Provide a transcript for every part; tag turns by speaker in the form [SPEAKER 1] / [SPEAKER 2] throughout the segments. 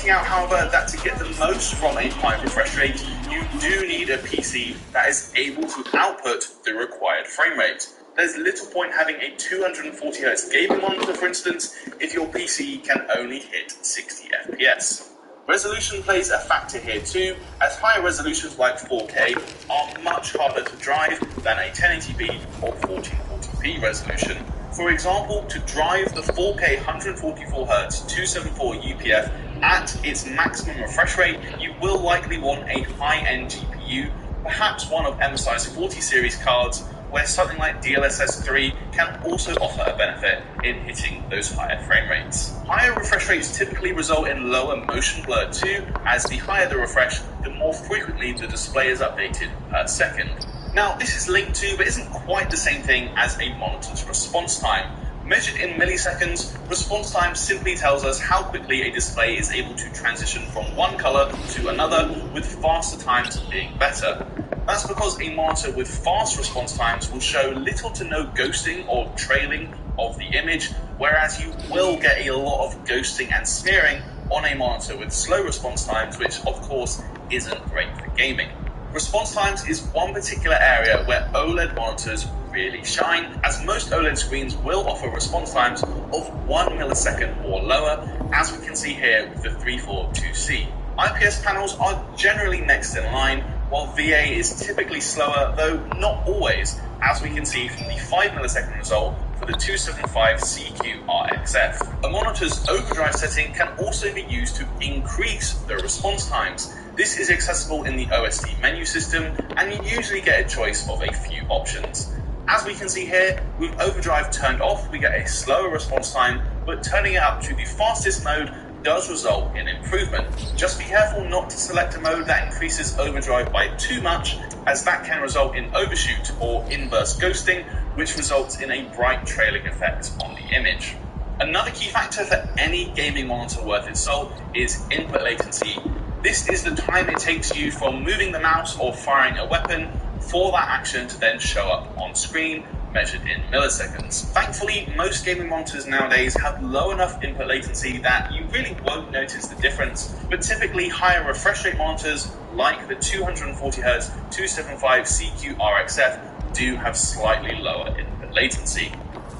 [SPEAKER 1] pointing out, however, that to get the most from a high refresh rate, you do need a PC that is able to output the required frame rate. There's little point having a 240Hz gaming monitor, for instance, if your PC can only hit 60 FPS. Resolution plays a factor here too, as higher resolutions like 4K are much harder to drive than a 1080p or 1440p resolution. For example, to drive the 4K 144Hz 274 UPF at its maximum refresh rate, you will likely want a high-end GPU, perhaps one of MSI's 40 series cards, where something like DLSS 3 can also offer a benefit in hitting those higher frame rates. Higher refresh rates typically result in lower motion blur too, as the higher the refresh, the more frequently the display is updated per second. Now, this is linked to, but isn't quite the same thing as a monitor's response time. Measured in milliseconds, response time simply tells us how quickly a display is able to transition from one color to another, with faster times being better. That's because a monitor with fast response times will show little to no ghosting or trailing of the image, whereas you will get a lot of ghosting and smearing on a monitor with slow response times, which of course isn't great for gaming. Response times is one particular area where OLED monitors really shine, as most OLED screens will offer response times of 1 millisecond or lower, as we can see here with the 342C. IPS panels are generally next in line, while VA is typically slower, though not always, as we can see from the 5 millisecond result for the 275CQ-RXF. A monitor's overdrive setting can also be used to increase the response times. This is accessible in the OSD menu system, and you usually get a choice of a few options. As we can see here, with overdrive turned off, we get a slower response time, but turning it up to the fastest mode does result in improvement. Just be careful not to select a mode that increases overdrive by too much, as that can result in overshoot or inverse ghosting, which results in a bright trailing effect on the image. Another key factor for any gaming monitor worth its salt is input latency. This is the time it takes you from moving the mouse or firing a weapon for that action to then show up on screen, measured in milliseconds. Thankfully, most gaming monitors nowadays have low enough input latency that you really won't notice the difference, but typically higher refresh rate monitors like the 240Hz 275CQ-RXF do have slightly lower input latency.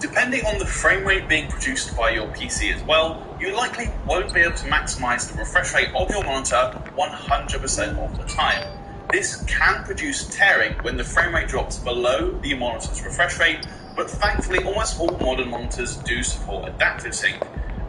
[SPEAKER 1] Depending on the frame rate being produced by your PC as well, you likely won't be able to maximize the refresh rate of your monitor 100% of the time. This can produce tearing when the frame rate drops below the monitor's refresh rate, but thankfully almost all modern monitors do support adaptive sync.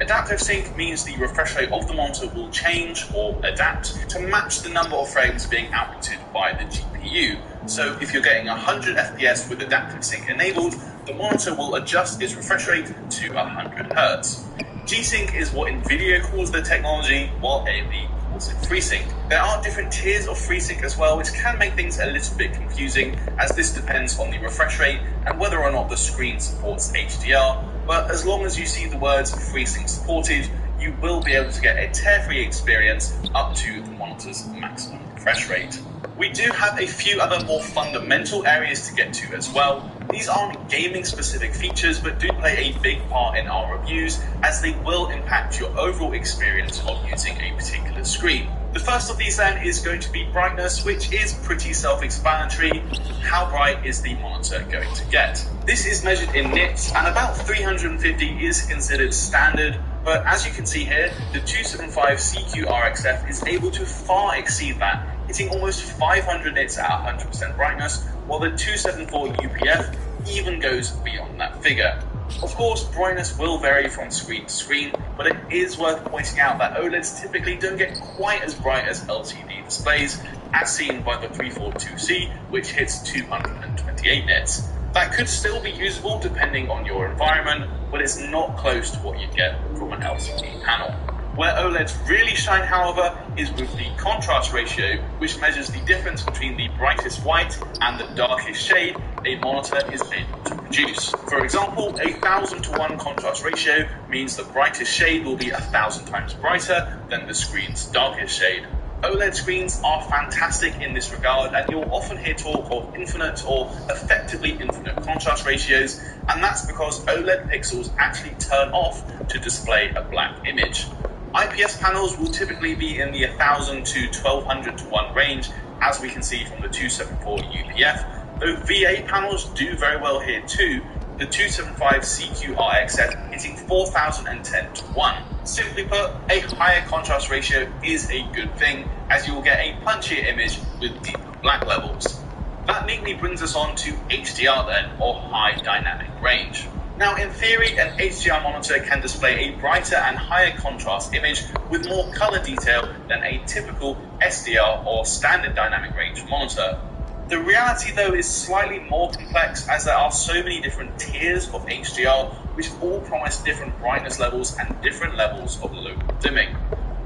[SPEAKER 1] Adaptive sync means the refresh rate of the monitor will change or adapt to match the number of frames being outputted by the GPU. So if you're getting 100 FPS with adaptive sync enabled, the monitor will adjust its refresh rate to 100 Hz. G-Sync is what NVIDIA calls the technology, while AMD calls it FreeSync. There are different tiers of FreeSync as well, which can make things a little bit confusing, as this depends on the refresh rate and whether or not the screen supports HDR, but as long as you see the words FreeSync supported, you will be able to get a tear-free experience up to the monitor's maximum refresh rate. We do have a few other more fundamental areas to get to as well. These aren't gaming-specific features, but do play a big part in our reviews, as they will impact your overall experience of using a particular screen. The first of these then is going to be brightness, which is pretty self-explanatory. How bright is the monitor going to get? This is measured in nits, and about 350 is considered standard, but as you can see here, the 275CQ-RXF is able to far exceed that, hitting almost 500 nits at 100% brightness, while the 274 UPF even goes beyond that figure. Of course, brightness will vary from screen to screen, but it is worth pointing out that OLEDs typically don't get quite as bright as LCD displays, as seen by the 342C, which hits 228 nits. That could still be usable depending on your environment, but it's not close to what you'd get from an LCD panel. Where OLEDs really shine, however, is with the contrast ratio, which measures the difference between the brightest white and the darkest shade a monitor is able to produce. For example, a 1000:1 contrast ratio means the brightest shade will be 1000 times brighter than the screen's darkest shade. OLED screens are fantastic in this regard, and you'll often hear talk of infinite or effectively infinite contrast ratios, and that's because OLED pixels actually turn off to display a black image. IPS panels will typically be in the 1000 to 1200 to 1 range, as we can see from the 274 UPF, though VA panels do very well here too, the 275 CQ-RXF hitting 4010 to 1. Simply put, a higher contrast ratio is a good thing, as you will get a punchier image with deeper black levels. That neatly brings us on to HDR then, or high dynamic range. Now in theory, an HDR monitor can display a brighter and higher contrast image with more color detail than a typical SDR or standard dynamic range monitor. The reality though is slightly more complex, as there are so many different tiers of HDR which all promise different brightness levels and different levels of local dimming.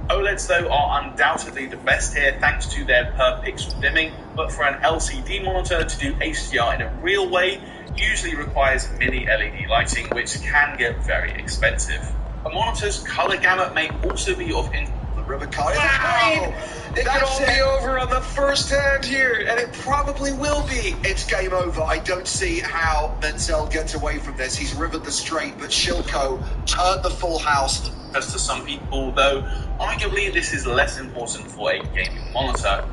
[SPEAKER 1] OLEDs though are undoubtedly the best here thanks to their per pixel dimming, but for an LCD monitor to do HDR in a real way usually requires mini LED lighting, which can get very expensive. A monitor's color gamut may also be of interest.
[SPEAKER 2] It could all be over on the first hand here, and it probably will be. It's game over. I don't see how Menzel gets away from this. He's rivered the straight, but Shilko turned the full house.
[SPEAKER 1] As to some people, though, arguably this is less important for a gaming monitor.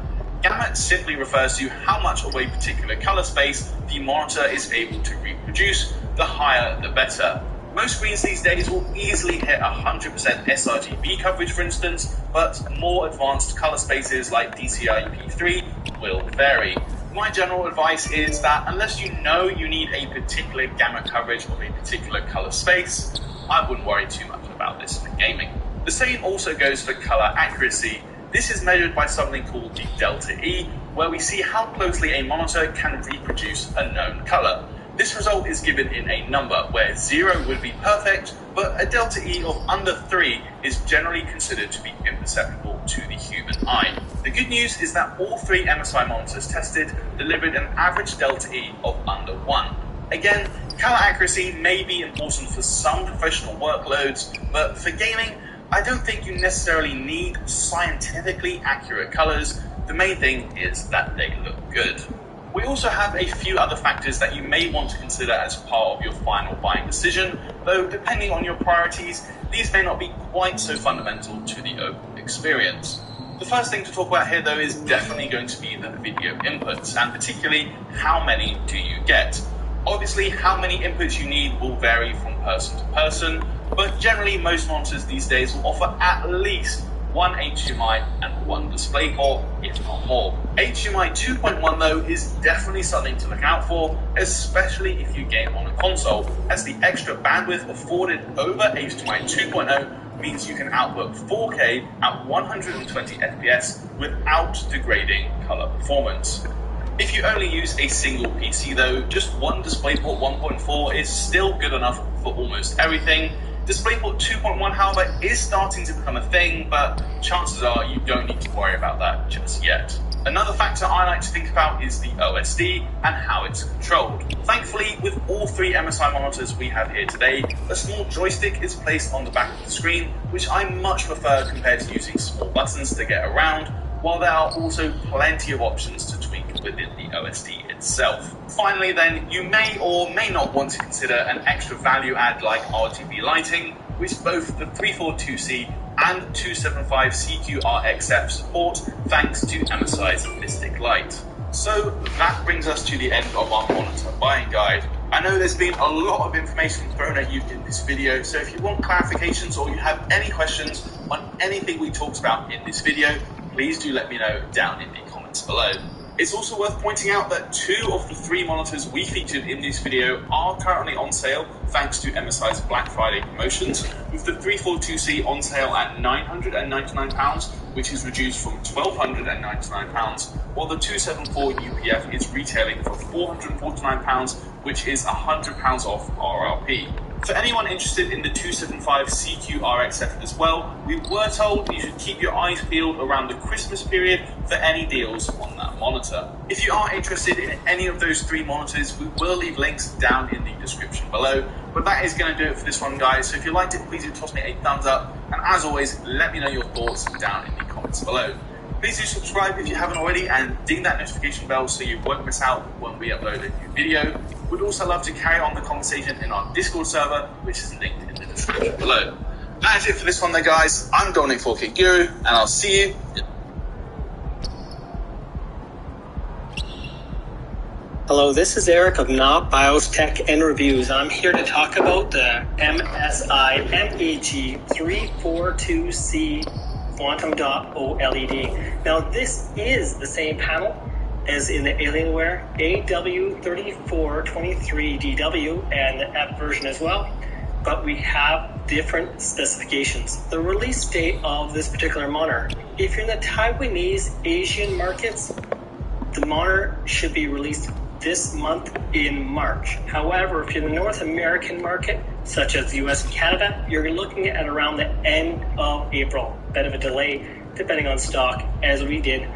[SPEAKER 1] Gamut simply refers to how much of a particular color space the monitor is able to reproduce. The higher, the better. Most screens these days will easily hit 100% sRGB coverage, for instance, but more advanced color spaces like DCI-P3 will vary. My general advice is that unless you know you need a particular gamut coverage of a particular color space, I wouldn't worry too much about this for gaming. The same also goes for color accuracy. This is measured by something called the delta E, where we see how closely a monitor can reproduce a known color. This result is given in a number, where 0 would be perfect, but a delta E of under 3 is generally considered to be imperceptible to the human eye. The good news is that all 3 MSI monitors tested delivered an average delta E of under 1. Again, color accuracy may be important for some professional workloads, but for gaming, I don't think you necessarily need scientifically accurate colors. The main thing is that they look good. We also have a few other factors that you may want to consider as part of your final buying decision, though depending on your priorities, these may not be quite so fundamental to the overall experience. The first thing to talk about here though is definitely going to be the video inputs, and particularly how many do you get. Obviously, how many inputs you need will vary from person to person, but generally most monitors these days will offer at least one HDMI and one DisplayPort, if not more. HDMI 2.1 though is definitely something to look out for, especially if you game on a console, as the extra bandwidth afforded over HDMI 2.0 means you can output 4K at 120 FPS without degrading color performance. If you only use a single PC though, just one DisplayPort 1.4 is still good enough for almost everything. DisplayPort 2.1, however, is starting to become a thing, but chances are you don't need to worry about that just yet. Another factor I like to think about is the OSD and how it's controlled. Thankfully, with all 3 MSI monitors we have here today, a small joystick is placed on the back of the screen, which I much prefer compared to using small buttons to get around, while there are also plenty of options to tweak within the OSD itself. Finally then, you may or may not want to consider an extra value add like RGB lighting, which both the 342C and 275 CQ-RXF support thanks to MSI's Mystic Light. So that brings us to the end of our monitor buying guide. I know there's been a lot of information thrown at you in this video, so if you want clarifications or you have any questions on anything we talked about in this video, please do let me know down in the comments below. It's also worth pointing out that 2 of the 3 monitors we featured in this video are currently on sale thanks to MSI's Black Friday promotions, with the 342C on sale at £999, which is reduced from £1,299, while the 274 UPF is retailing for £449, which is £100 off RRP. For anyone interested in the 275 CQ-RXF as well, we were told you should keep your eyes peeled around the Christmas period for any deals on that monitor. If you are interested in any of those 3 monitors, we will leave links down in the description below. But that is going to do it for this one, guys. So if you liked it, please do toss me a thumbs up. And as always, let me know your thoughts down in the comments below. Please do subscribe if you haven't already, and ding that notification bell so you won't miss out when we upload a new video. We'd also love to carry on the conversation in our Discord server, which is linked in the description below. That's it for this one there, guys. I'm Dominic 4K Guru, and I'll see you.
[SPEAKER 3] Hello, this is Eric of Knob BIOS Tech and Reviews. I'm here to talk about the MSI MEG342C Quantum Dot OLED. Now, this is the same panel as in the Alienware AW3423DW and the F version as well, but we have different specifications. The release date of this particular monitor, if you're in the Taiwanese Asian markets, the monitor should be released this month in March. However, if you're in the North American market, such as the US and Canada, you're looking at around the end of April. Bit of a delay depending on stock, as we did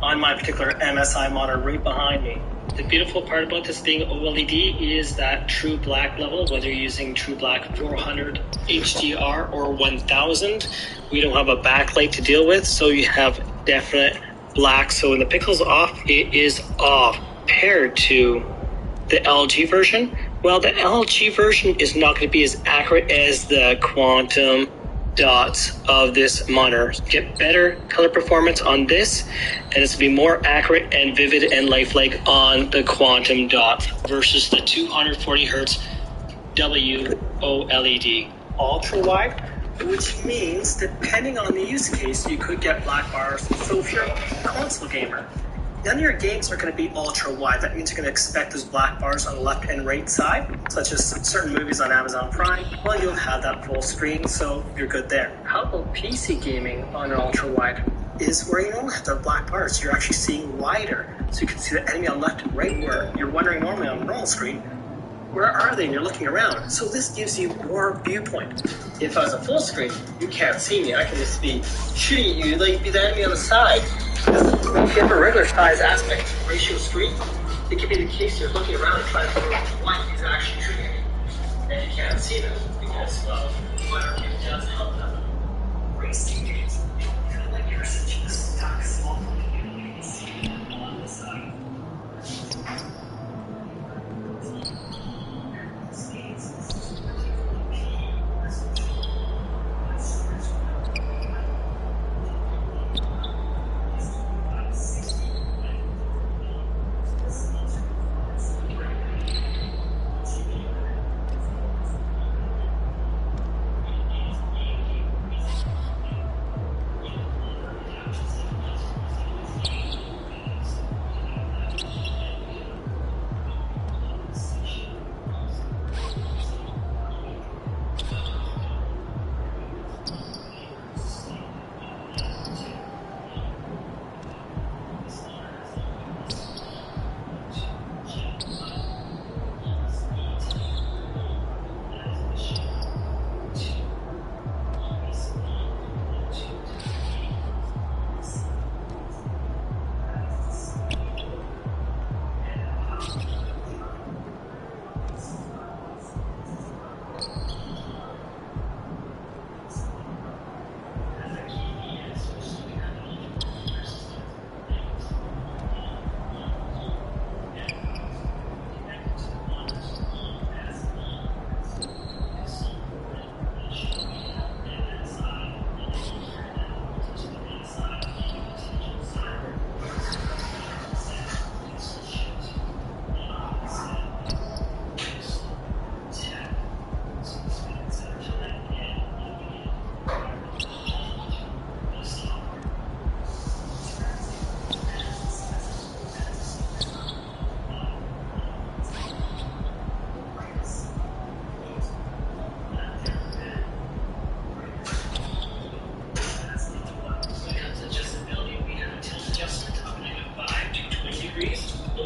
[SPEAKER 3] on my particular MSI monitor right behind me. The beautiful part about this being OLED is that true black level, whether you're using true black 400 HDR or 1000, we don't have a backlight to deal with, so you have definite black. So when the pixel's off, it is off. Compared to the LG version, well, the LG version is not going to be as accurate as the quantum dots of this monitor. Get better color performance on this, and it's going to be more accurate and vivid and lifelike on the quantum dot versus the 240 hertz WOLED ultra wide, which means depending on the use case, you could get black bars. So if you're a console gamer, none of your games are going to be ultra wide. That means you're going to expect those black bars on the left and right side, such as certain movies on Amazon Prime. Well, you'll have that full screen, so you're good there. How about PC gaming on an ultra wide? Is where you don't have the black bars. You're actually seeing wider, so you can see the enemy on left and right, where you're wondering normally on a normal screen, where are they? And you're looking around. So this gives you more viewpoint. If I was a full screen, you can't see me. I can just be shooting at you like be the enemy on the side. If you have a regular size aspect ratio screen, it could be the case you're looking around and trying to figure out what is actually shooting at you. And you can't see them because, well, whatever it does help them. Racing games, you feel like you're such a stuck small computer. You can see them on the side.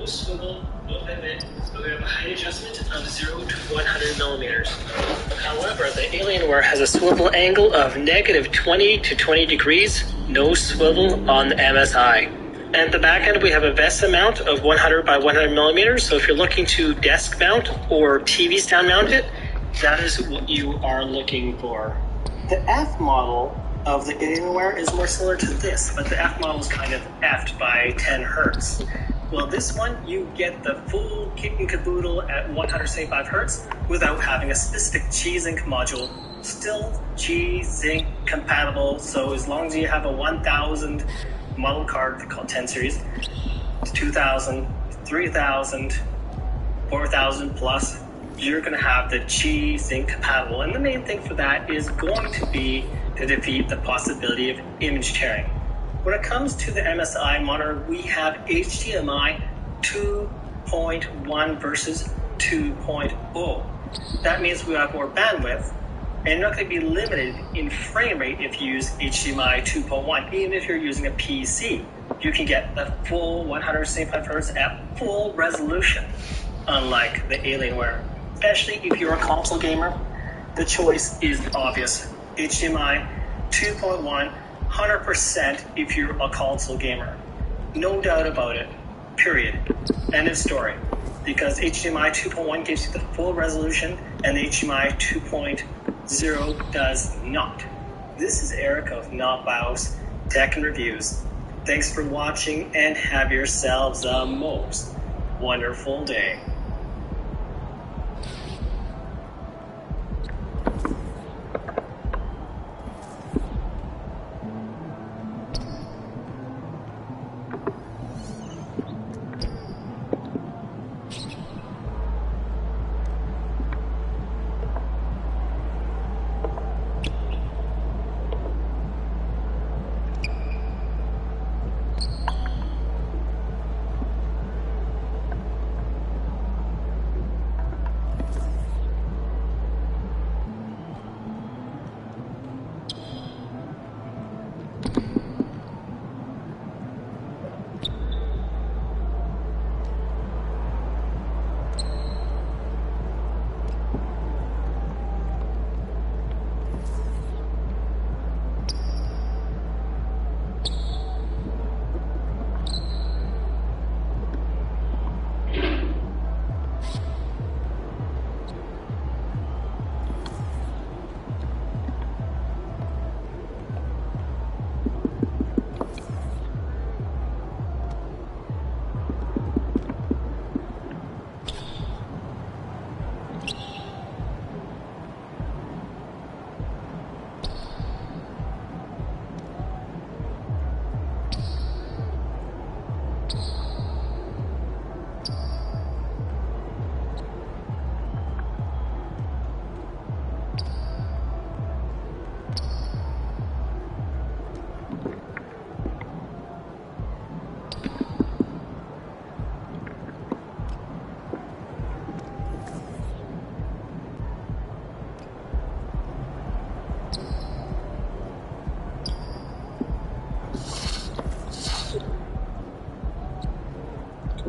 [SPEAKER 3] swivel, no pivot, but we have a height adjustment of 0 to 100 millimeters. However, the Alienware has a swivel angle of -20 to 20 degrees, no swivel on the MSI. And at the back end, we have a VESA mount of 100 by 100 millimeters. So if you're looking to desk mount or TV stand mount it, that is what you are looking for. The F model of the Alienware is more similar to this, but the F model is kind of F'd by 10 hertz. Well, this one, you get the full kit and caboodle at 175 hertz without having a specific G-Sync module still G-Sync compatible. So as long as you have a 1000 model card called 10 series, 2000, 3000, 4000 plus, you're going to have the G-Sync compatible. And the main thing for that is going to be to defeat the possibility of image tearing. When it comes to the MSI monitor, we have HDMI 2.1 versus 2.0. That means we have more bandwidth, and you're not going to be limited in frame rate if you use HDMI 2.1. Even if you're using a PC, you can get the full 175 Hz at full resolution, unlike the Alienware. Especially if you're a console gamer, the choice is obvious. HDMI 2.1, 100% if you're a console gamer. No doubt about it, period. End of story. Because HDMI 2.1 gives you the full resolution and HDMI 2.0 does not. This is Eric of Not BIOS Tech and Reviews. Thanks for watching and have yourselves a most wonderful day.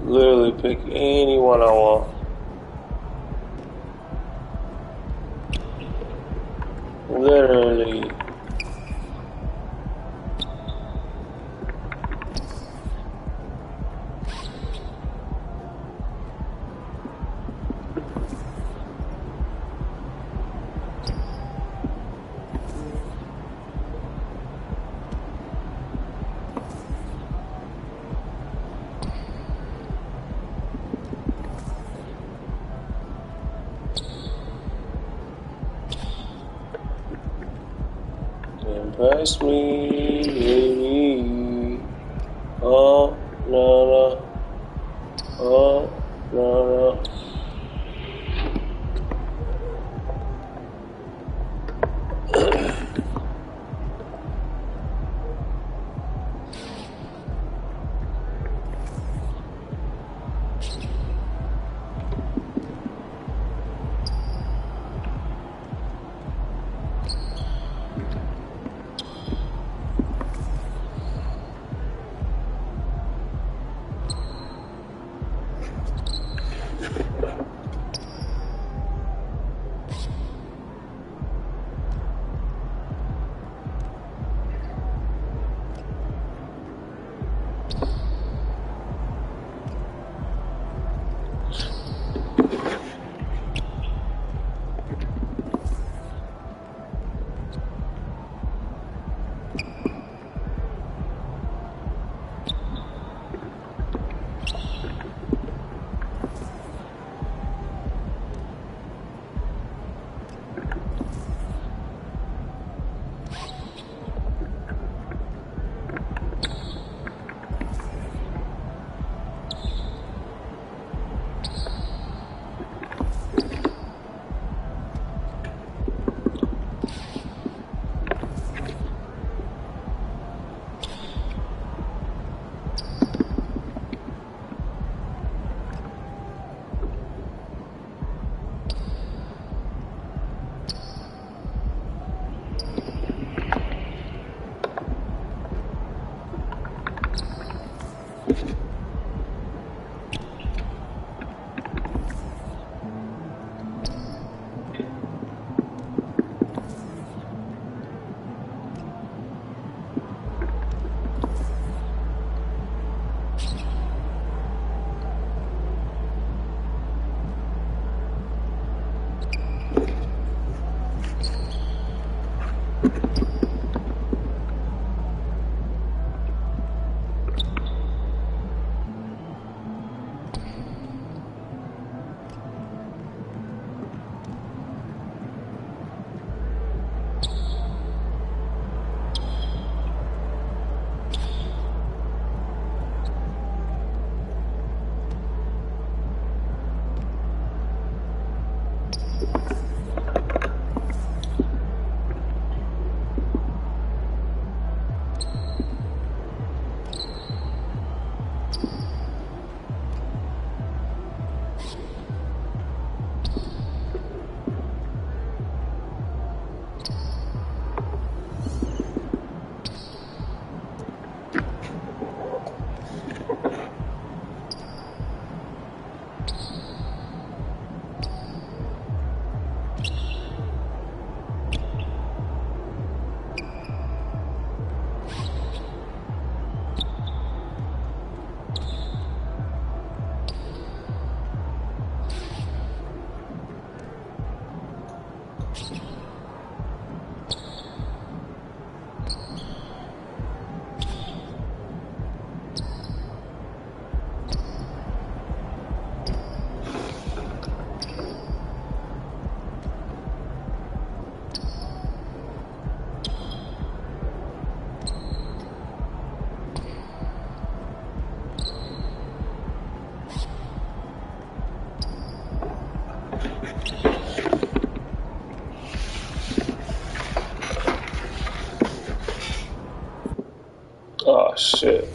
[SPEAKER 4] Literally pick anyone I want. Literally. Impress me, baby. Oh, no, no. Oh, no, no. Oh shit.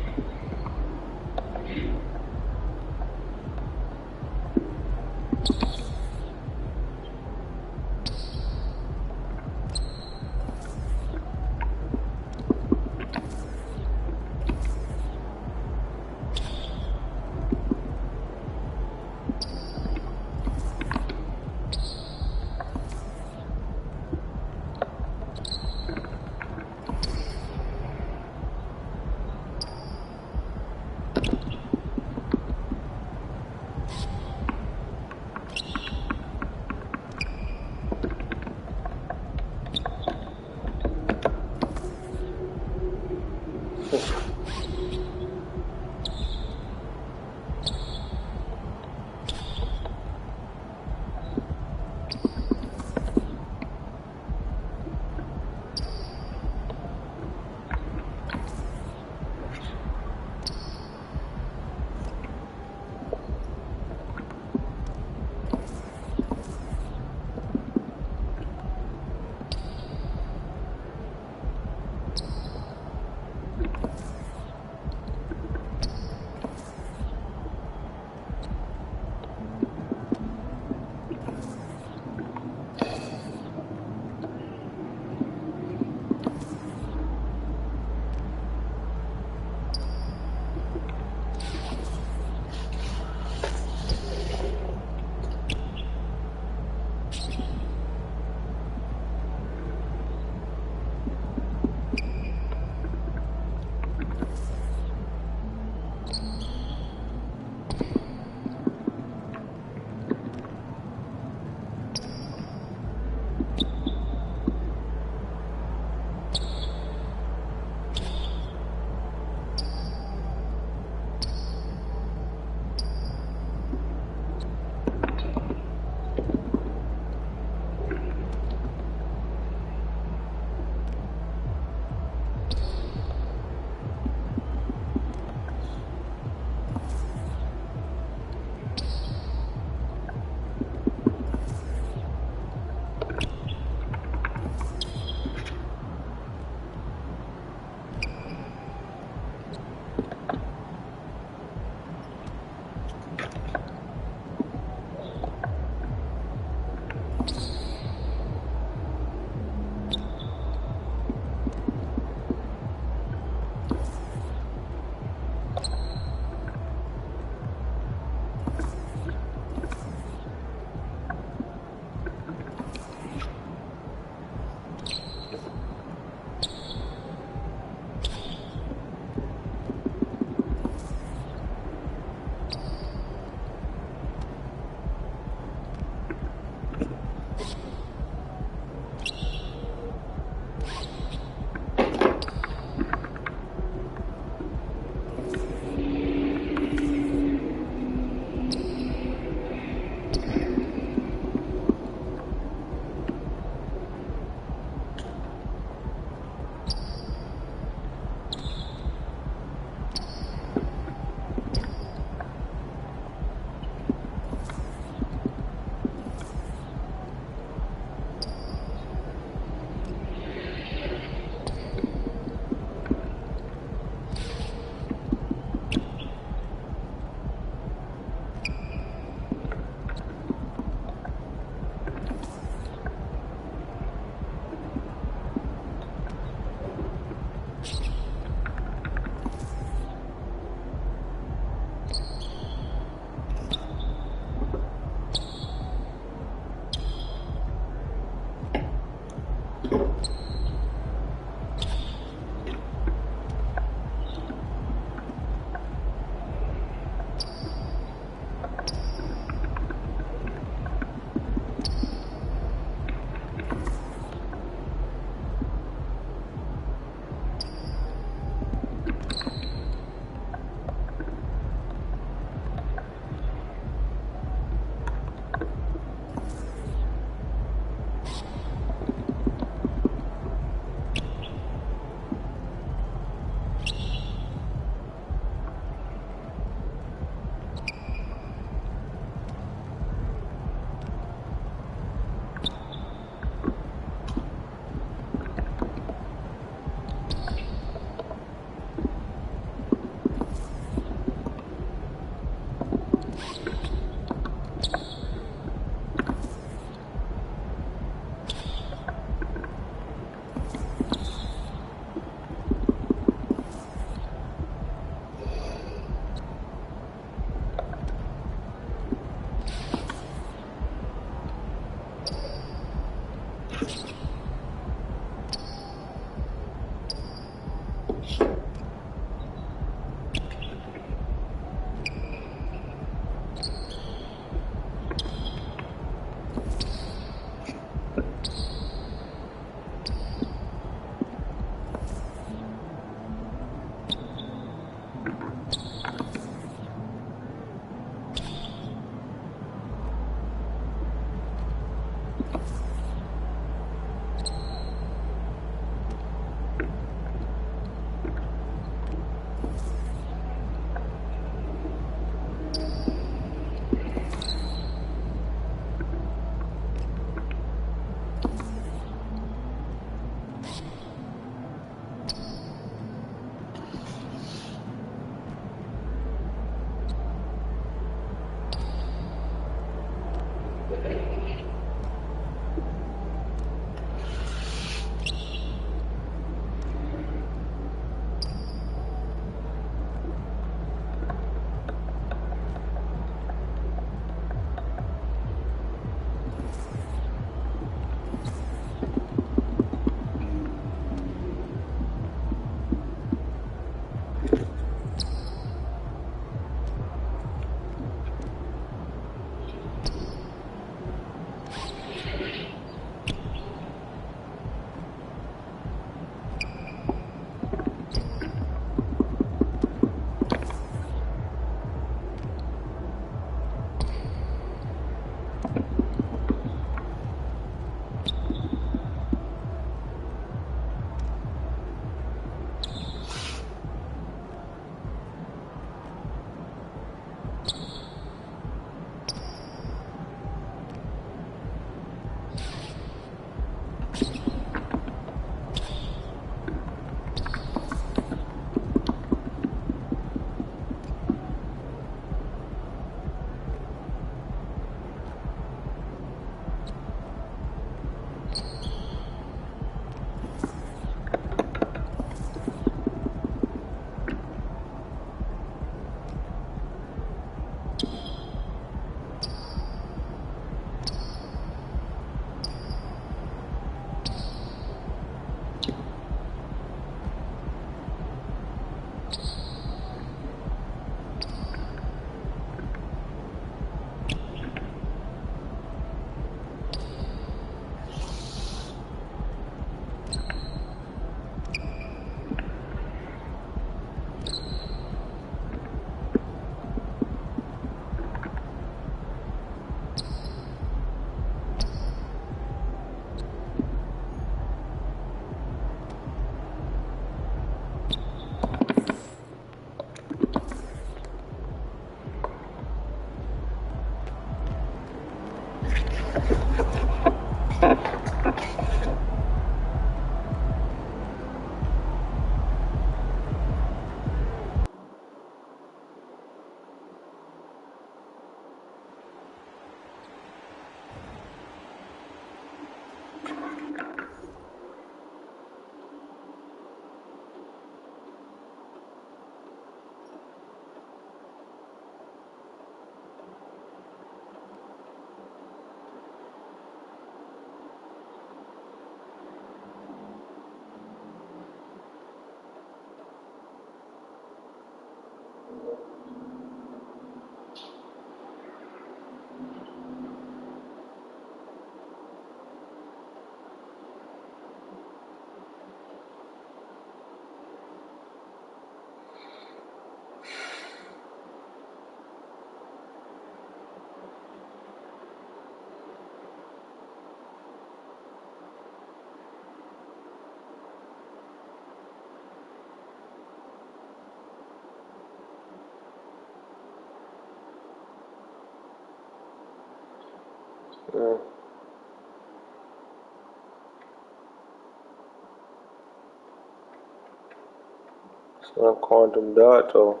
[SPEAKER 4] It's not quantum dot though.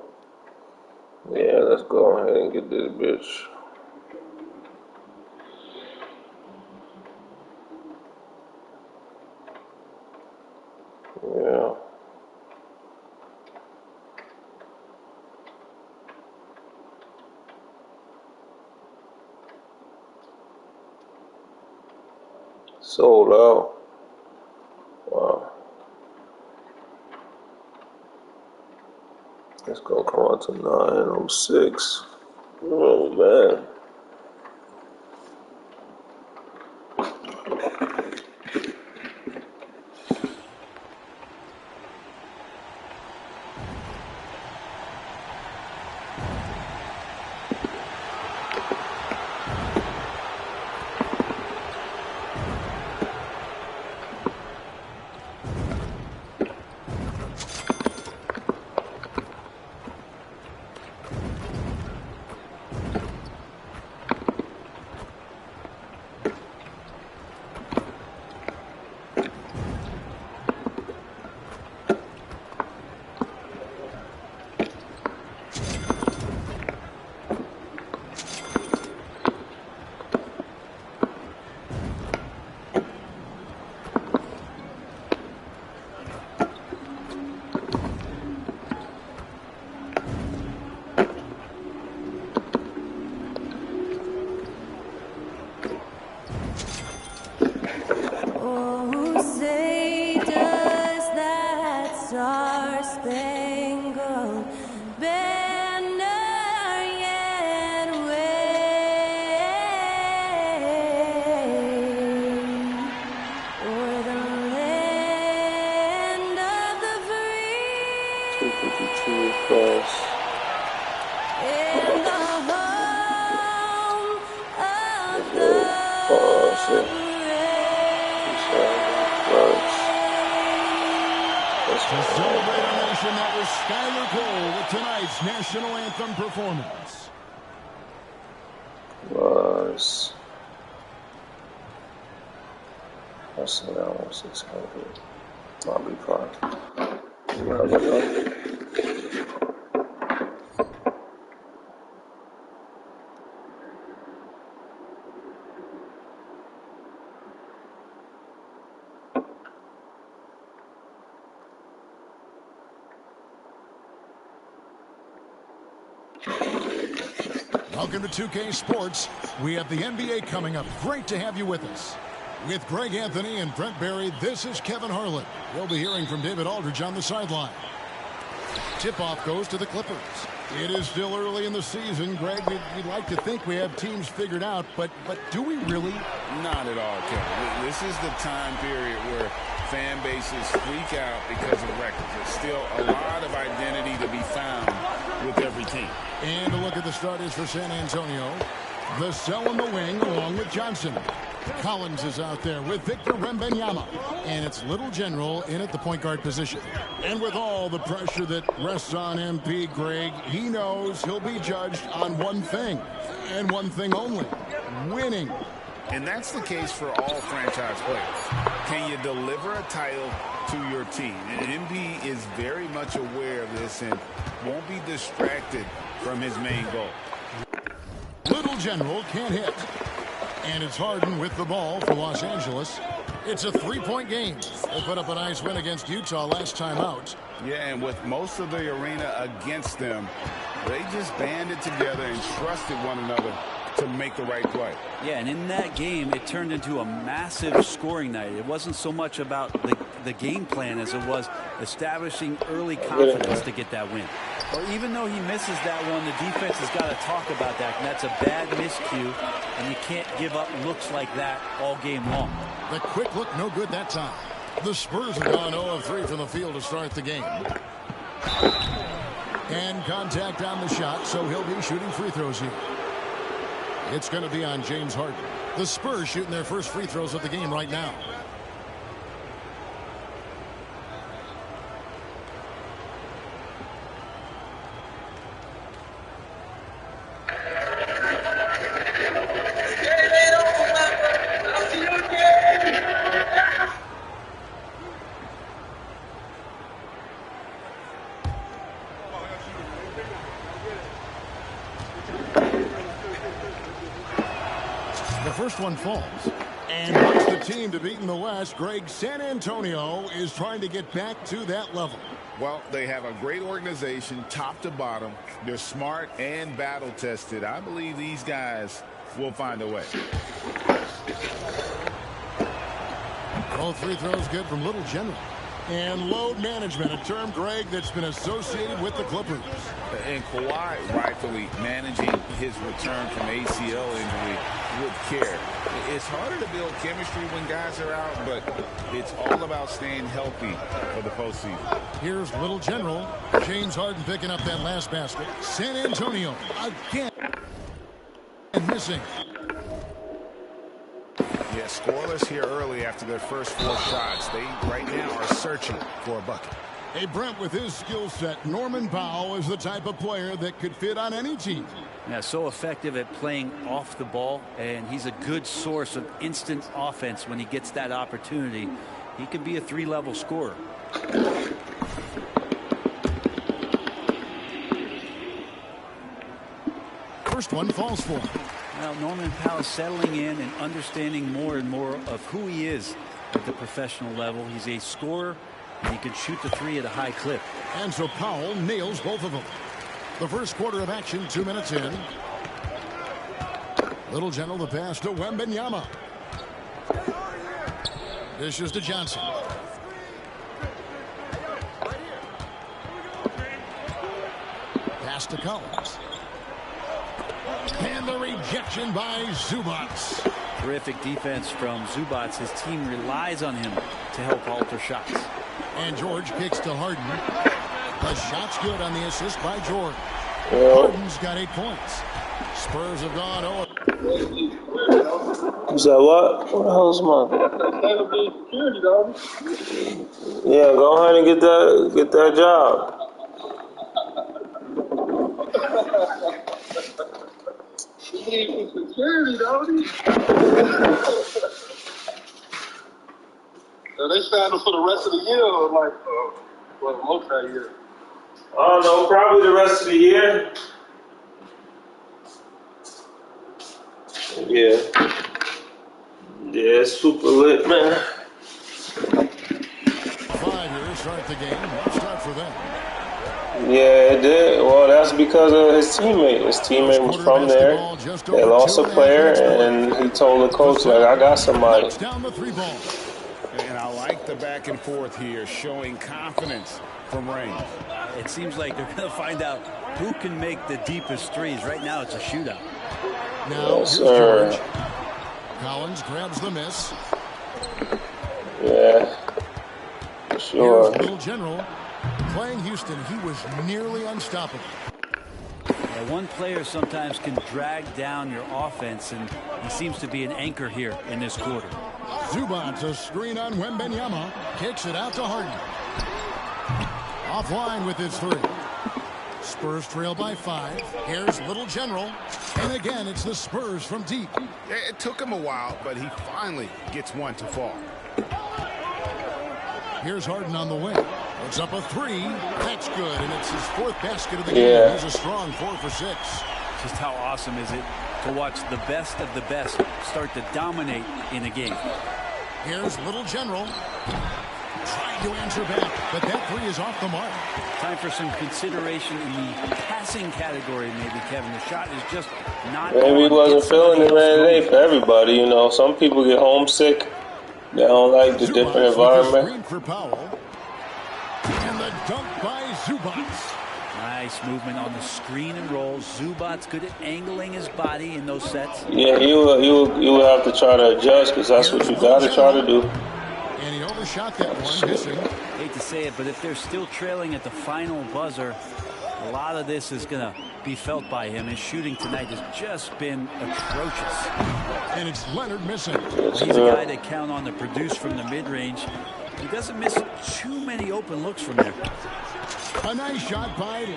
[SPEAKER 4] Yeah, let's go ahead and get this bitch. Yeah. Sold out. Wow. Let's go quantum 906. Oh man.
[SPEAKER 5] Skylar Cole with tonight's national anthem performance.
[SPEAKER 4] Was let's see now 600. I'll be fine.
[SPEAKER 5] Welcome to 2K Sports. We have the NBA coming up. Great to have you with us. With Greg Anthony and Brent Barry, this is Kevin Harlan. We'll be hearing from David Aldridge on the sideline. Tip-off goes to the Clippers. It is still early in the season. Greg, we'd like to think we have teams figured out, but do we really?
[SPEAKER 6] Not at all, Kevin. This is the time period where fan bases freak out because of records. There's still a lot of identity to be found with every team.
[SPEAKER 5] And a look at the starters for San Antonio. Vassell in the wing along with Johnson. Collins is out there with Victor Wembanyama. And it's Little General in at the point guard position. And with all the pressure that rests on MP, Greg, he knows he'll be judged on one thing, and one thing only: winning.
[SPEAKER 6] And that's the case for all franchise players. Can you deliver a title to your team? And MP is very much aware of this and won't be distracted from his main goal.
[SPEAKER 5] Little General can't hit. And it's Harden with the ball for Los Angeles. It's a three-point game. They put up a nice win against Utah last time out.
[SPEAKER 6] Yeah, and with most of the arena against them, they just banded together and trusted one another to make the right play.
[SPEAKER 7] Yeah, and in that game, it turned into a massive scoring night. It wasn't so much about the game plan as it was establishing early confidence to get that win. Or even though he misses that one, the defense has got to talk about that. And that's a bad miscue, and you can't give up looks like that all game long.
[SPEAKER 5] The quick look, no good that time. The Spurs have gone 0 of 3 from the field to start the game. And contact on the shot, so he'll be shooting free throws here. It's going to be on James Harden. The Spurs shooting their first free throws of the game right now. First one falls. And what's the team to beat in the West? Greg, San Antonio is trying to get back to that level.
[SPEAKER 6] Well, they have a great organization, top to bottom. They're smart and battle-tested. I believe these guys will find a way.
[SPEAKER 5] Both free throws good from Little General. And load management, a term, Greg, that's been associated with the Clippers.
[SPEAKER 6] And Kawhi rightfully managing his return from ACL injury with care. It's harder to build chemistry when guys are out, but it's all about staying healthy for the postseason.
[SPEAKER 5] Here's Little General. James Harden picking up that last basket. San Antonio again. And missing.
[SPEAKER 6] Yeah, scoreless here early after their first 4 shots. They right now are searching for a bucket.
[SPEAKER 5] Hey, Brent, with his skill set, Norman Powell is the type of player that could fit on any team.
[SPEAKER 7] Yeah, so effective at playing off the ball, and he's a good source of instant offense when he gets that opportunity. He can be a 3-level scorer.
[SPEAKER 5] First one falls for him.
[SPEAKER 7] Well, Norman Powell settling in and understanding more and more of who he is at the professional level. He's a scorer, and he can shoot the 3 at a high clip.
[SPEAKER 5] And so Powell nails both of them. The first quarter of action, 2 minutes in. Little General, the pass to Wembanyama. Dishes to Johnson. Pass to Collins. And the rejection by Zubac.
[SPEAKER 7] Terrific defense from Zubac. His team relies on him to help alter shots.
[SPEAKER 5] And George kicks to Harden. The shot's good on the assist by George. Harden's got 8 points. Spurs have gone 0.
[SPEAKER 4] You said what? What the hell is mine? Yeah, go ahead and get that job.
[SPEAKER 8] need some security, don't he? So they signed him for the rest of the year, or like, for a multi-year?
[SPEAKER 4] I don't know, probably the rest of the year. Yeah. Yeah, it's super lit, man.
[SPEAKER 5] 5 years start the game. Rough start for them.
[SPEAKER 4] Yeah, it did. Well, that's because of his teammate. His teammate was from there. They lost a player, and he told the coach, like, I got somebody.
[SPEAKER 5] Down the 3 ball.
[SPEAKER 6] And I like the back and forth here, showing confidence from range.
[SPEAKER 7] It seems like they're going to find out who can make the deepest threes. Right now, it's a shootout.
[SPEAKER 5] Now,
[SPEAKER 4] Yes,
[SPEAKER 5] here's
[SPEAKER 4] sir.
[SPEAKER 5] George. Collins grabs the miss.
[SPEAKER 4] Yeah, for sure.
[SPEAKER 5] Here's Little General. Playing Houston, he was nearly unstoppable.
[SPEAKER 7] Yeah, one player sometimes can drag down your offense, and he seems to be an anchor here in this quarter.
[SPEAKER 5] Zubac, a screen on Wembanyama. Kicks it out to Harden. Offline with his 3. Spurs trail by 5. Here's Little General. And again, it's the Spurs from deep.
[SPEAKER 6] It took him a while, but he finally gets one to fall.
[SPEAKER 5] Here's Harden on the wing. Puts up a 3. That's good, and it's his 4th basket of the game.
[SPEAKER 4] Yeah.
[SPEAKER 5] He's a strong 4 for 6.
[SPEAKER 7] Just how awesome is it to watch the best of the best start to dominate in a game.
[SPEAKER 5] Here's Little General. Trying to answer back, but that 3 is off the mark.
[SPEAKER 7] Time for some consideration in the passing category, maybe, Kevin. The shot is just not.
[SPEAKER 4] Maybe he wasn't feeling it, man. It ain't for everybody, you know. Some people get homesick. They don't like the different
[SPEAKER 5] Zubac with the
[SPEAKER 4] environment.
[SPEAKER 5] screen for Powell. And the dunk by Zubac.
[SPEAKER 7] Nice movement on the screen and roll. Zubac's good at angling his body in those sets.
[SPEAKER 4] Yeah, you will have to try to adjust because that's what you got to try to do.
[SPEAKER 5] And he overshot that one, missing.
[SPEAKER 7] Hate to say it, but if they're still trailing at the final buzzer, a lot of this is going to be felt by him. His shooting tonight has just been atrocious.
[SPEAKER 5] And it's Leonard missing.
[SPEAKER 7] He's a guy to count on to produce from the mid-range. He doesn't miss too many open looks from there.
[SPEAKER 5] A nice shot by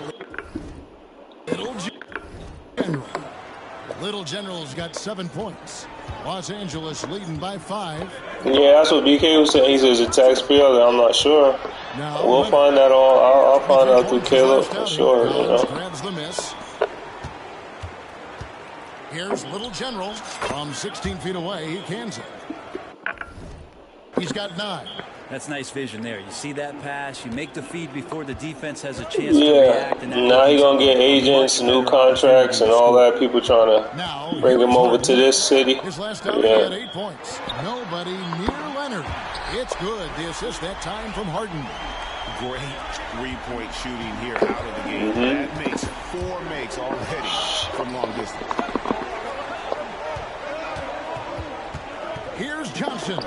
[SPEAKER 5] Little General. Little General's got 7 points. Los Angeles leading by 5.
[SPEAKER 4] Yeah, that's what BK was saying. He says a taxpayer. I'm not sure.
[SPEAKER 5] Now,
[SPEAKER 4] We'll find that all. I'll find out through Caleb for sure. You
[SPEAKER 5] Collins
[SPEAKER 4] know.
[SPEAKER 5] grabs the miss. Here's Little General from 16 feet away. He cans it. He's got 9.
[SPEAKER 7] That's nice vision there. You see that pass, you make the feed before the defense has a chance to
[SPEAKER 4] Yeah.
[SPEAKER 7] react. And
[SPEAKER 4] Now he's gonna get agents, new contracts, and all that. People trying to
[SPEAKER 5] Now,
[SPEAKER 4] bring him
[SPEAKER 5] here's
[SPEAKER 4] over
[SPEAKER 5] Harden.
[SPEAKER 4] to this city.
[SPEAKER 5] His last out, he
[SPEAKER 4] Yeah.
[SPEAKER 5] had 8 points. Nobody near Leonard. It's good. The assist that time from Harden.
[SPEAKER 6] Great three-point shooting here out of the game. That makes 4 makes already from long distance.
[SPEAKER 5] Here's Johnson.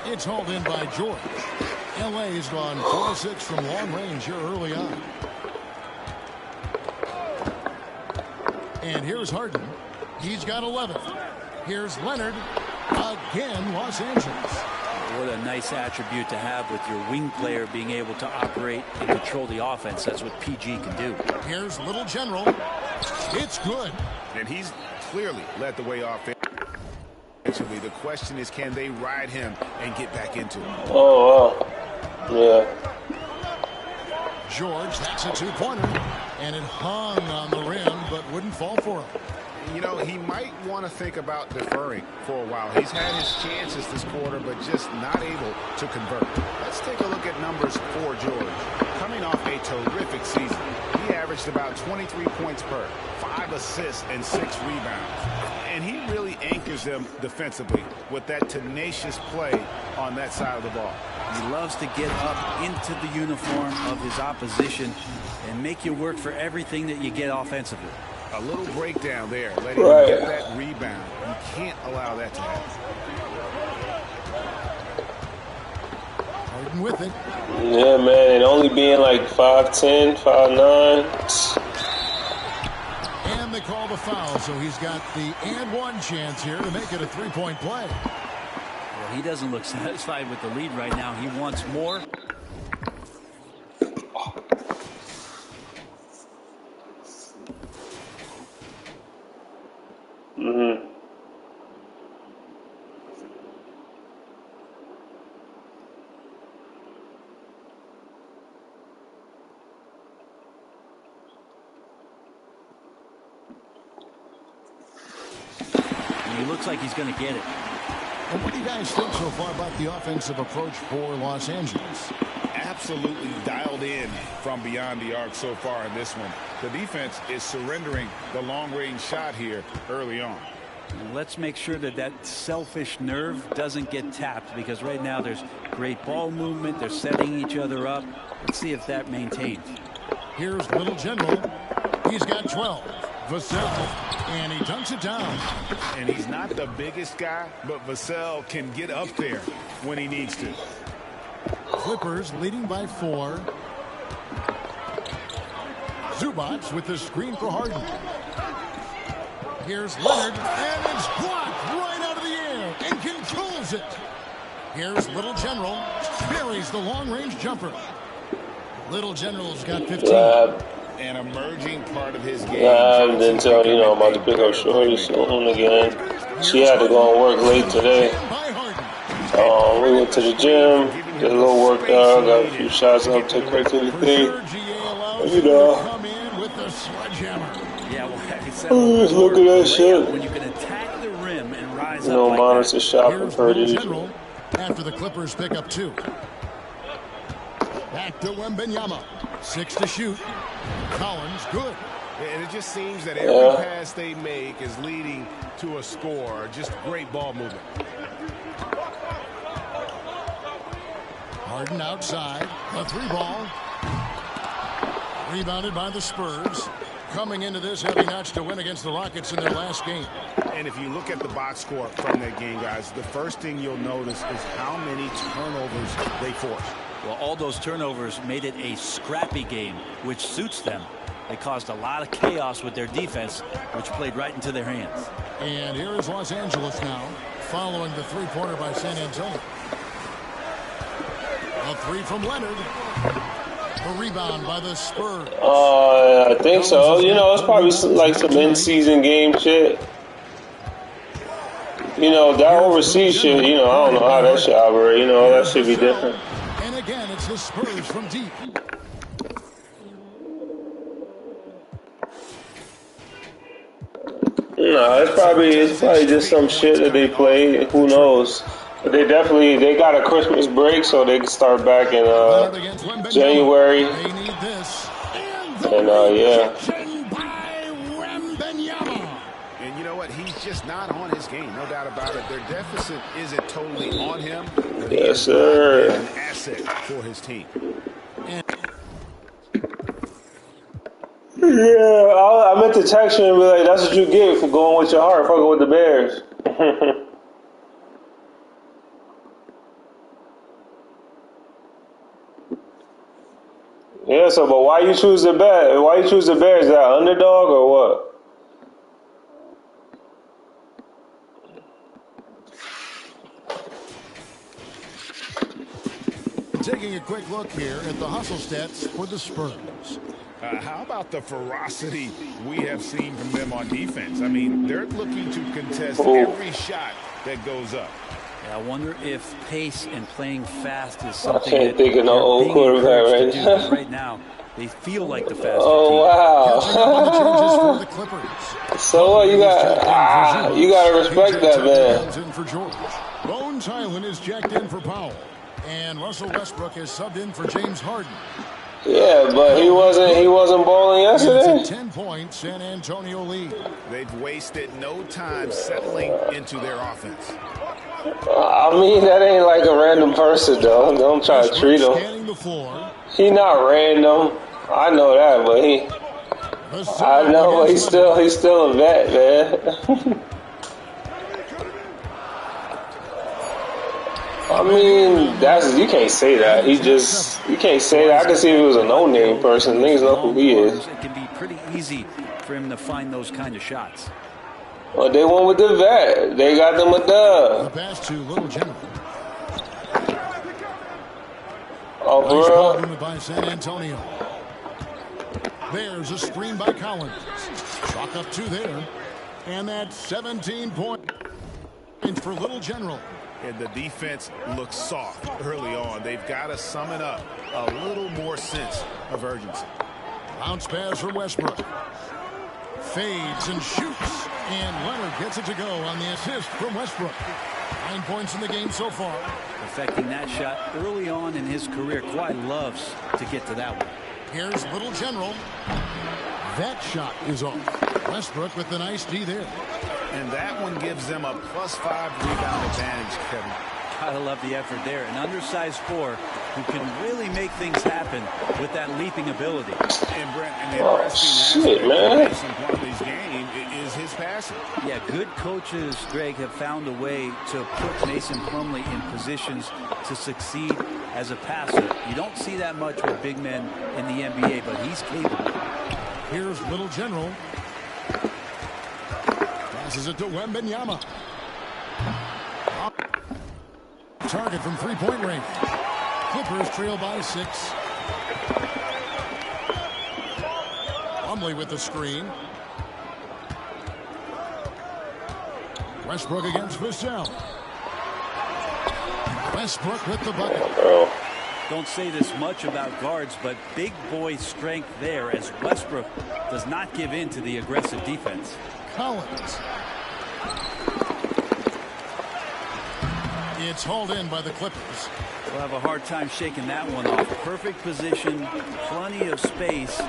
[SPEAKER 5] It's hauled in by George. LA's gone 4-6 from long range here early on. And here's Harden. He's got 11. Here's Leonard. Again, Los Angeles.
[SPEAKER 7] What a nice attribute to have with your wing player being able to operate and control the offense. That's what PG can do.
[SPEAKER 5] Here's Little General. It's good.
[SPEAKER 6] And he's clearly led the way offensively. The question is, can they ride him and get back into it?
[SPEAKER 4] Oh wow. Yeah.
[SPEAKER 5] George, that's a 2-pointer. And it hung on the rim, but wouldn't fall for him.
[SPEAKER 6] You know, he might want to think about deferring for a while. He's had his chances this quarter, but just not able to convert. Let's take a look at numbers for George. Coming off a terrific season, he averaged about 23 points per, 5 assists, and 6 rebounds. And he really anchors them defensively with that tenacious play on that side of the ball.
[SPEAKER 7] He loves to get up into the uniform of his opposition and make you work for everything that you get offensively.
[SPEAKER 6] A little breakdown there, letting him get that rebound. You can't allow that to happen.
[SPEAKER 5] Harden with it.
[SPEAKER 4] Yeah, man. And only being like 5'10", 5'9".
[SPEAKER 5] And they call the foul, so he's got the and one chance here to make it a 3-point play.
[SPEAKER 7] Well, he doesn't look satisfied with the lead right now. He wants more. He looks like he's going to get it.
[SPEAKER 5] And what do you guys think so far about the offensive approach for Los Angeles?
[SPEAKER 6] Absolutely dialed in from beyond the arc so far in this one. The defense is surrendering the long-range shot here early on.
[SPEAKER 7] Let's make sure that that selfish nerve doesn't get tapped, because right now there's great ball movement. They're setting each other up. Let's see if that maintains.
[SPEAKER 5] Here's Little General. He's got 12. Vassell, and he dunks it down.
[SPEAKER 6] And he's not the biggest guy, but Vassell can get up there when he needs to.
[SPEAKER 5] Clippers leading by 4. Zubac with the screen for Harden. Here's Leonard, and it's blocked right out of the air and controls it. Here's Little General, buries the long-range jumper. Little General's got 15.
[SPEAKER 6] An emerging part of his game.
[SPEAKER 4] Then tell you know I'm about to pick up Shorty soon again. She had to go and work late today. We went to the gym, did a little workout, got a few shots up, took her to the thing. You know. Just look at that shit.
[SPEAKER 7] When you can attack the rim and rise
[SPEAKER 4] up like monitor shopping for it.
[SPEAKER 5] After the Clippers pick up 2. Back to Wembanyama. 6 to shoot. Collins, good.
[SPEAKER 9] And it just seems that every pass they make is leading to a score. Just great ball movement.
[SPEAKER 5] Harden outside. A 3-ball. Rebounded by the Spurs. Coming into this having notched to win against the Rockets in their last game.
[SPEAKER 9] And if you look at the box score from that game, guys, the first thing you'll notice is how many turnovers they forced.
[SPEAKER 7] Well, all those turnovers made it a scrappy game, which suits them. They caused a lot of chaos with their defense, which played right into their hands.
[SPEAKER 5] And here is Los Angeles now, following the 3-pointer by San Antonio. A 3 from Leonard. A rebound by the Spurs.
[SPEAKER 4] I think so. You know, it's probably like some in-season game shit. You know, that overseas shit, you know, I don't know how that should operate. You know, that should be different.
[SPEAKER 5] And again, it's the Spurs from deep.
[SPEAKER 4] No, it's probably just some shit that they play. Who knows? But they got a Christmas break, so they can start back in January. And yeah.
[SPEAKER 9] And you know what? He's just not on his game, no doubt about it. Their deficit isn't totally on him.
[SPEAKER 4] Yes, sir.
[SPEAKER 9] An asset for his team.
[SPEAKER 4] Yeah, I meant to text you and be like, that's what you get for going with your heart, fucking with the Bears. Yeah, so, but why you choose the Bears? Why you choose the Bears? Is that underdog or what?
[SPEAKER 5] Taking a quick look here at the hustle stats for the Spurs.
[SPEAKER 6] How about the ferocity we have seen from them on defense? I mean, they're looking to contest every shot that goes up.
[SPEAKER 7] Yeah, I wonder if pace and playing fast is something
[SPEAKER 4] I can't think of no old quarterback right now.
[SPEAKER 7] Right now, they feel like the faster
[SPEAKER 4] team.
[SPEAKER 5] Wow. The Clippers.
[SPEAKER 4] So you got to respect that, man.
[SPEAKER 5] For George. Bones Highland is jacked in for Powell. And Russell Westbrook is subbed in for James Harden.
[SPEAKER 4] Yeah, but he wasn't balling yesterday.
[SPEAKER 5] 10 points, San Antonio lead.
[SPEAKER 9] They've wasted no time settling into their offense.
[SPEAKER 4] I mean, that ain't like a random person, though. Don't try to treat him. He not random. I know that, but I know, but he's still a vet, man. I mean, you can't say that. You can't say that. I can see if it was a no-name person. Niggas know who he is.
[SPEAKER 7] It can be pretty easy for him to find those kind of shots.
[SPEAKER 4] Well, they went with the vet. They got them a dub.
[SPEAKER 5] The pass to Little General.
[SPEAKER 4] Oh, bro.
[SPEAKER 5] By San Antonio. There's a screen by Collins. Chalk up 2 there. And that's 17 points for Little General.
[SPEAKER 9] And the defense looks soft early on. They've got to summon up a little more sense of urgency.
[SPEAKER 5] Bounce pass from Westbrook. Fades and shoots. And Leonard gets it to go on the assist from Westbrook. 9 points in the game so far.
[SPEAKER 7] Perfecting that shot early on in his career. Kawhi loves to get to that one.
[SPEAKER 5] Here's Little General. That shot is off. Westbrook with the nice D there.
[SPEAKER 9] And that one gives them a +5 rebound advantage, Kevin.
[SPEAKER 7] Gotta love the effort there. An undersized four who can really make things happen with that leaping ability.
[SPEAKER 9] And Brent, and the interesting
[SPEAKER 4] shit, man.
[SPEAKER 9] Mason Plumlee's game is his passing.
[SPEAKER 7] Yeah, good coaches, Greg, have found a way to put Mason Plumlee in positions to succeed as a passer. You don't see that much with big men in the NBA, but he's capable.
[SPEAKER 5] Here's Little General. Passes it to Wembanyama. Target from three-point range. Clippers trail by 6. Plumlee with the screen. Westbrook against Vassell. Westbrook with the bucket.
[SPEAKER 7] Don't say this much about guards, but big boy strength there as Westbrook does not give in to the aggressive defense.
[SPEAKER 5] Collins. It's hauled in by the Clippers.
[SPEAKER 7] We'll have a hard time shaking that one off. Perfect position, plenty of space.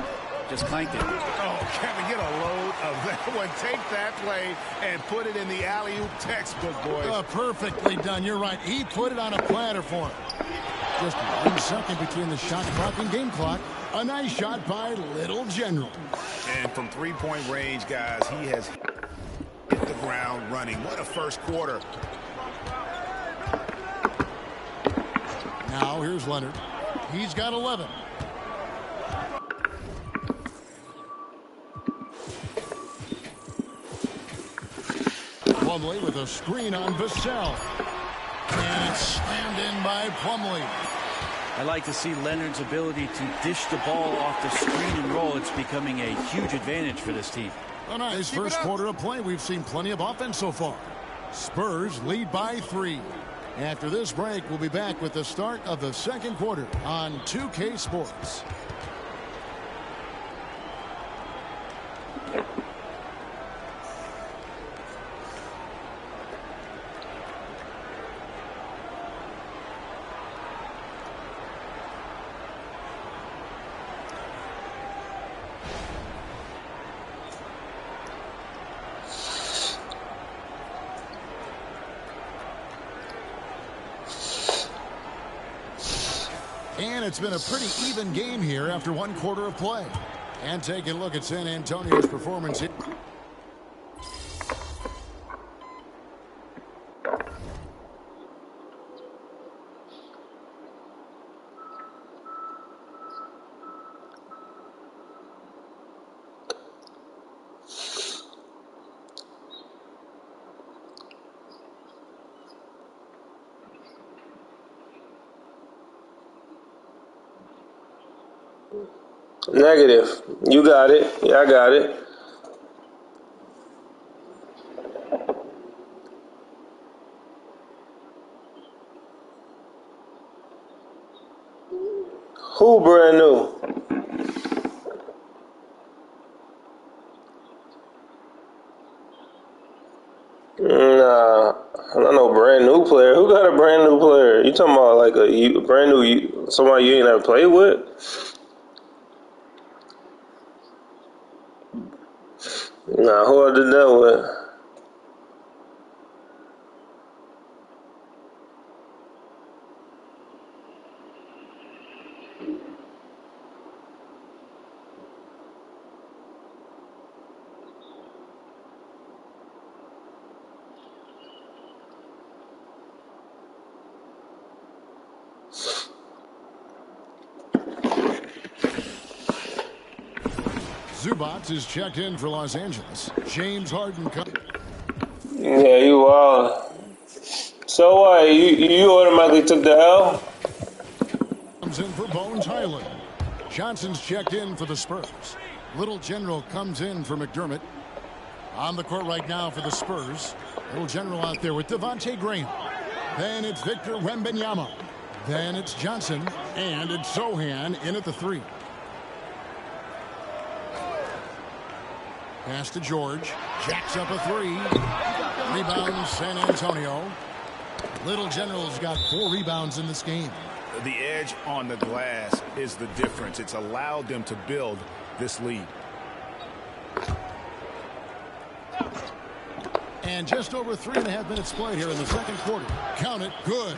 [SPEAKER 7] Just clanked it.
[SPEAKER 9] Oh, Kevin, get a load of that one. Take that play and put it in the alley-oop textbook, boys.
[SPEAKER 5] Perfectly done. You're right. He put it on a platter for him. Just 1 second between the shot clock and game clock. A nice shot by Little General.
[SPEAKER 9] And from three-point range, guys, he has hit the ground running. What a first quarter.
[SPEAKER 5] Now here's Leonard. He's got 11. Plumlee with a screen on Vassell. And it's slammed in by Plumlee.
[SPEAKER 7] I like to see Leonard's ability to dish the ball off the screen and roll. It's becoming a huge advantage for this team.
[SPEAKER 5] A nice first quarter of play. We've seen plenty of offense so far. Spurs lead by 3. After this break, we'll be back with the start of the second quarter on 2K Sports. And it's been a pretty even game here after 1 quarter of play. And taking a look at San Antonio's performance here.
[SPEAKER 4] Negative. You got it. Yeah, I got it. Who brand new? Nah, I don't know brand new player. Who got a brand new player? You talking about like a brand new somebody you ain't never played with? Nah, who I did that with?
[SPEAKER 5] Zubac is checked in for Los Angeles. James Harden.
[SPEAKER 4] Yeah, you are. So what? You automatically took the L?
[SPEAKER 5] Comes in for Bones Highland. Johnson's checked in for the Spurs. Little General comes in for McDermott. On the court right now for the Spurs. Little General out there with Devontae Graham. Then it's Victor Wembanyama. Then it's Johnson. And it's Sohan in at the 3. Pass to George. Jacks up a three. Rebound San Antonio. Little General's got 4 rebounds in this game.
[SPEAKER 9] The edge on the glass is the difference. It's allowed them to build this lead.
[SPEAKER 5] And just over 3.5 minutes played here in the second quarter. Count it. Good.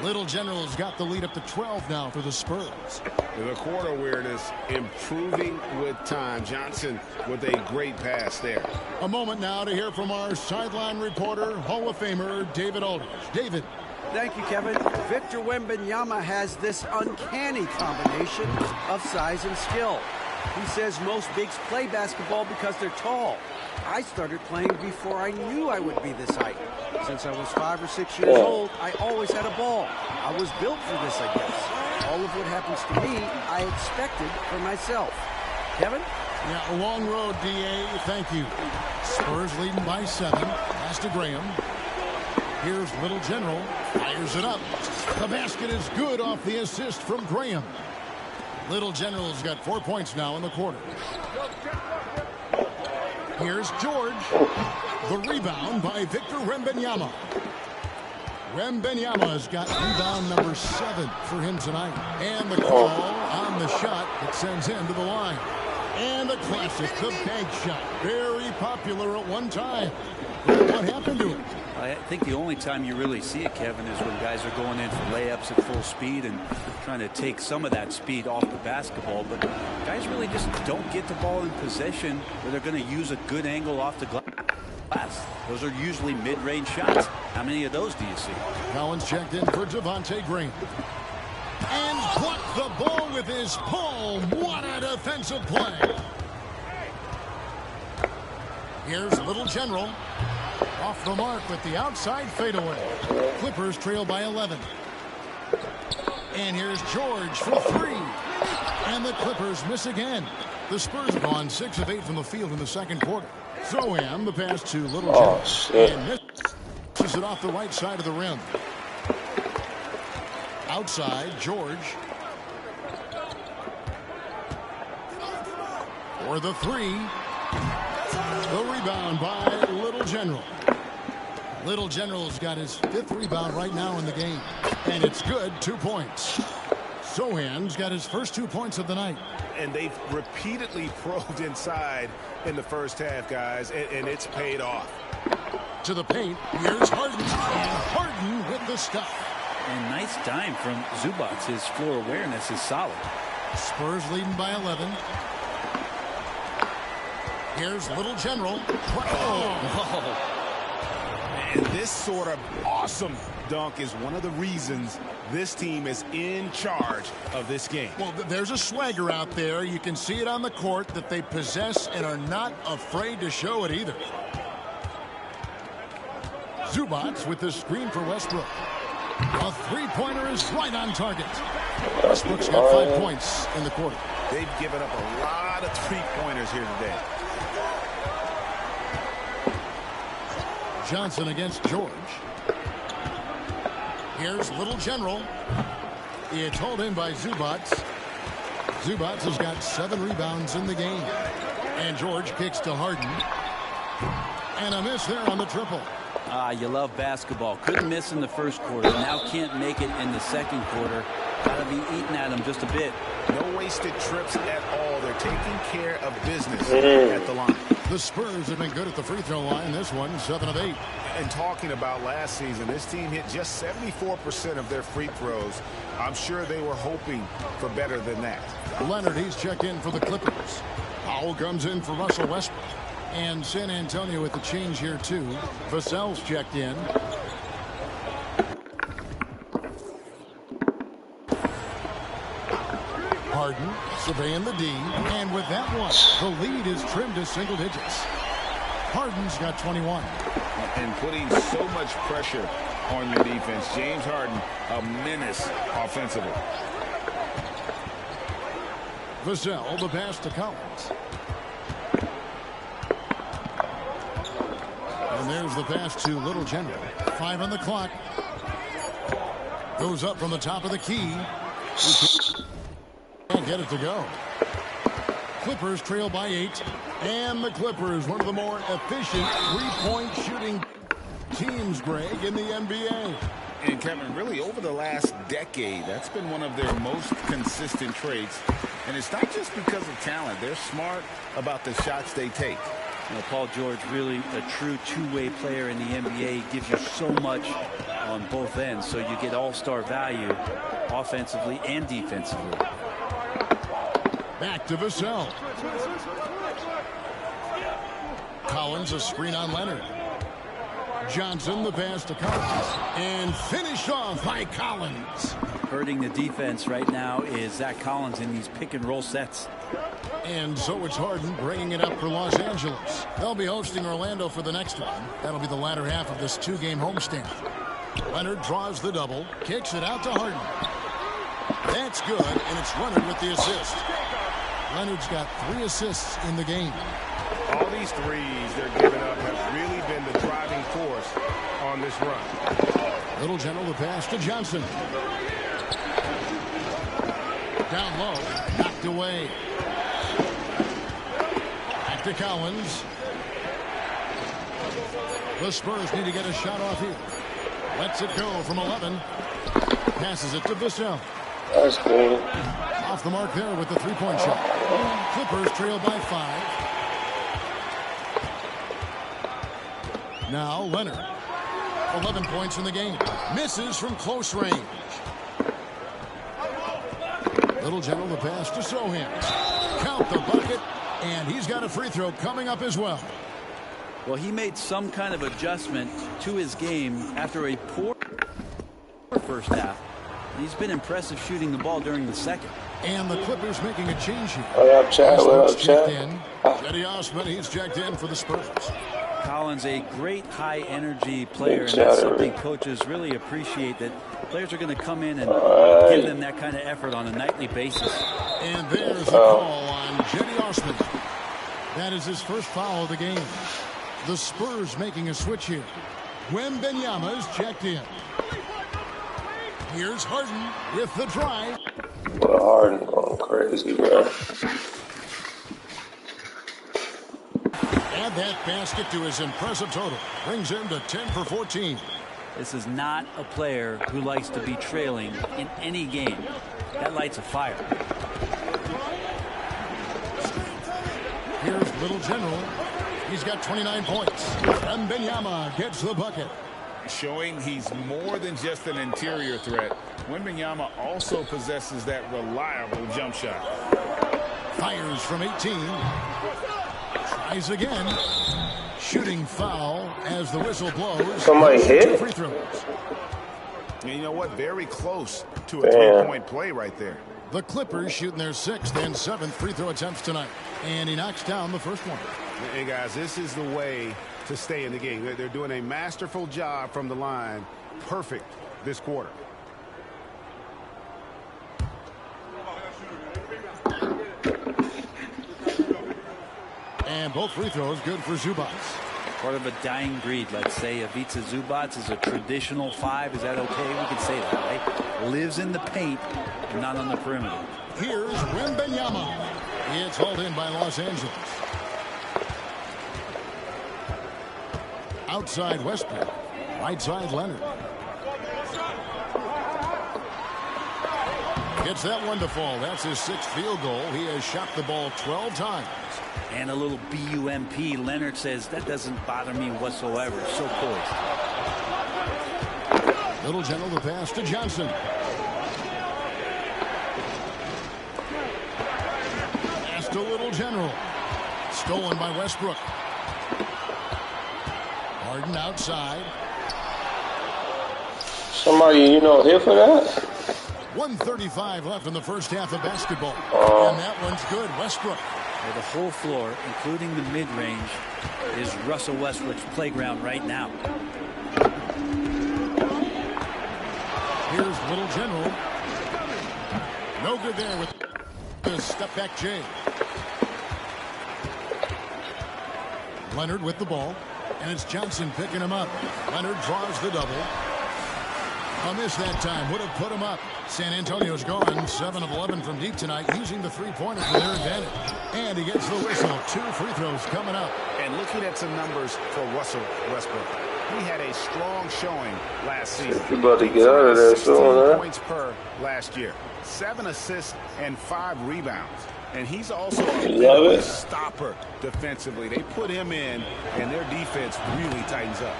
[SPEAKER 5] Little General's got the lead up to 12 now for the Spurs.
[SPEAKER 9] The quarter where it is improving with time. Johnson with a great pass there.
[SPEAKER 5] A moment now to hear from our sideline reporter, Hall of Famer David Aldridge. David.
[SPEAKER 10] Thank you, Kevin. Victor Wembanyama has this uncanny combination of size and skill. He says most bigs play basketball because they're tall. I started playing before I knew I would be this height. Since I was 5 or 6 years old, I always had a ball. I was built for this, I guess. All of what happens to me, I expected for myself. Kevin?
[SPEAKER 5] Yeah, a long road, D.A. Thank you. Spurs leading by 7. Pass to Graham. Here's Little General. Fires it up. The basket is good off the assist from Graham. Little General's got 4 points now in the quarter. Here's George. The rebound by Victor Wembanyama. Wembanyama's got rebound number 7 for him tonight. And the call on the shot that sends him to the line. And the classic, the bank shot. Very popular at one time. What happened to it?
[SPEAKER 7] I think the only time you really see it, Kevin, is when guys are going in for layups at full speed and trying to take some of that speed off the basketball. But guys really just don't get the ball in possession where they're going to use a good angle off the glass. Those are usually mid-range shots. How many of those do you see?
[SPEAKER 5] Collins checked in for Devontae Graham. And blocked the ball with his palm. What a defensive play. Here's Little General. Off the mark with the outside fadeaway. Clippers trail by 11. And here's George for 3. And the Clippers miss again. The Spurs have gone 6 of 8 from the field in the second quarter. Zoham, the pass to Little General. And misses it off the right side of the rim. Outside, George. For the 3. The rebound by Little General. Little General's got his 5th rebound right now in the game. And it's good, 2 points. Sohan's got his first 2 points of the night.
[SPEAKER 9] And they've repeatedly probed inside in the first half, guys, and it's paid off.
[SPEAKER 5] To the paint, here's Harden. And Harden with the stuff.
[SPEAKER 7] And nice dime from Zubac. His floor awareness is solid.
[SPEAKER 5] Spurs leading by 11. Here's Little General.
[SPEAKER 9] And this sort of awesome dunk is one of the reasons this team is in charge of this game.
[SPEAKER 5] Well, there's a swagger out there. You can see it on the court that they possess and are not afraid to show it either. Zubac with the screen for Westbrook. A three-pointer is right on target. Westbrook's got 5 points in the quarter.
[SPEAKER 9] They've given up a lot of three-pointers here today.
[SPEAKER 5] Johnson against George. Here's Little General. It's hauled in by Zubac. Zubac has got 7 rebounds in the game. And George kicks to Harden. And a miss there on the triple.
[SPEAKER 7] You love basketball. Couldn't miss in the first quarter. Now can't make it in the second quarter. Got to be eating at him just a bit.
[SPEAKER 9] No wasted trips at all. They're taking care of business at the line.
[SPEAKER 5] The Spurs have been good at the free throw line. This one, 7 of 8.
[SPEAKER 9] And talking about last season, this team hit just 74% of their free throws. I'm sure they were hoping for better than that.
[SPEAKER 5] Leonard, he's checked in for the Clippers. Powell comes in for Russell Westbrook. And San Antonio with the change here, too. Vassell's checked in. Harden surveying the D. And with that one, the lead is trimmed to single digits. Harden's got 21.
[SPEAKER 6] And putting so much pressure on your defense. James Harden, a menace offensively.
[SPEAKER 5] Vassell, the pass to Collins. And there's the pass to Little General. 5 on the clock. Goes up from the top of the key. Can't get it to go. Clippers trail by 8. And the Clippers, one of the more efficient three-point shooting teams, Greg, in the NBA.
[SPEAKER 6] And Kevin, really over the last decade, that's been one of their most consistent traits. And it's not just because of talent. They're smart about the shots they take.
[SPEAKER 7] You know, Paul George, really a true two-way player in the NBA, gives you so much on both ends, so you get all-star value offensively and defensively.
[SPEAKER 5] Back to Vassell. Collins, a screen on Leonard. Johnson, the pass to Collins. And finished off by Collins.
[SPEAKER 7] Hurting the defense right now is Zach Collins in these pick-and-roll sets.
[SPEAKER 5] And so it's Harden bringing it up for Los Angeles. They'll be hosting Orlando for the next one. That'll be the latter half of this two-game homestand. Leonard draws the double, kicks it out to Harden. That's good, and it's Leonard with the assist. Leonard's got 3 assists in the game.
[SPEAKER 9] All these threes they're giving up have really been the driving force on this run.
[SPEAKER 5] Little General, the pass to Johnson. Down low, knocked away. Back to Collins. The Spurs need to get a shot off here. Lets it go from 11. Passes it to Vassell.
[SPEAKER 4] That's cool.
[SPEAKER 5] Off the mark there with the three-point shot. Clippers trail by 5. Now Leonard. 11 points in the game. Misses from close range. Little General, the pass to Sohan. Count the bucket, and he's got a free throw coming up as well.
[SPEAKER 7] Well, he made some kind of adjustment to his game after a poor first half. He's been impressive shooting the ball during the second.
[SPEAKER 5] And the Clippers making a change here.
[SPEAKER 4] What up, Chad? What up, Chad?
[SPEAKER 5] Cedi Osman, he's checked in for the Spurs.
[SPEAKER 7] Collins, a great high-energy player, and that's something coaches really appreciate, that players are going to come in and give them that kind of effort on a nightly basis.
[SPEAKER 5] And there's a call on Cedi Osman. That is his first foul of the game. The Spurs making a switch here. Wembanyama's checked in. Here's Harden with the drive.
[SPEAKER 4] Well, Harden going crazy, bro.
[SPEAKER 5] Add that basket to his impressive total. Brings him to 10 for 14.
[SPEAKER 7] This is not a player who likes to be trailing in any game. That lights a fire.
[SPEAKER 5] Here's Little General. He's got 29 points. Wembanyama gets the bucket.
[SPEAKER 6] Showing he's more than just an interior threat. Wembanyama also possesses that reliable jump shot.
[SPEAKER 5] Fires from 18. Tries again. Shooting foul as the whistle blows.
[SPEAKER 4] Somebody hit?
[SPEAKER 5] Free throws.
[SPEAKER 9] And you know what? Very close to a three-point play right there.
[SPEAKER 5] The Clippers shooting their 6th and 7th free throw attempts tonight. And he knocks down the first one.
[SPEAKER 9] Hey, guys, this is the way to stay in the game. They're doing a masterful job from the line. Perfect this quarter.
[SPEAKER 5] And both free throws good for Zubac.
[SPEAKER 7] Part of a dying breed, let's say. Ivica Zubac is a traditional 5. Is that okay? We can say that, right? Lives in the paint, not on the perimeter.
[SPEAKER 5] Here's Wembanyama. It's hauled in by Los Angeles. Outside Westbrook. Right side Leonard. Gets that one to fall. That's his 6th field goal. He has shot the ball 12 times.
[SPEAKER 7] And a little BUMP. Leonard says, that doesn't bother me whatsoever. So poised.
[SPEAKER 5] Little General, the pass to Johnson. Pass to Little General. Stolen by Westbrook. Harden outside.
[SPEAKER 4] Somebody, here for that?
[SPEAKER 5] 1:35 left in the first half of basketball. And that one's good. Westbrook.
[SPEAKER 7] Well, the whole floor, including the mid-range, is Russell Westbrook's playground right now.
[SPEAKER 5] Here's Little General. No good there with the step-back J. Leonard with the ball. And it's Johnson picking him up. Leonard draws the double. A miss that time would have put him up. San Antonio's gone 7 of 11 from deep tonight, using the three-pointer for their advantage. And he gets the whistle. 2 free throws coming up.
[SPEAKER 9] And looking at some numbers for Russell Westbrook, he had a strong showing last season.
[SPEAKER 4] You about to get out of there soon, huh?
[SPEAKER 9] Points per last year, 7 assists and 5 rebounds. And he's also a stopper defensively. They put him in, and their defense really tightens up.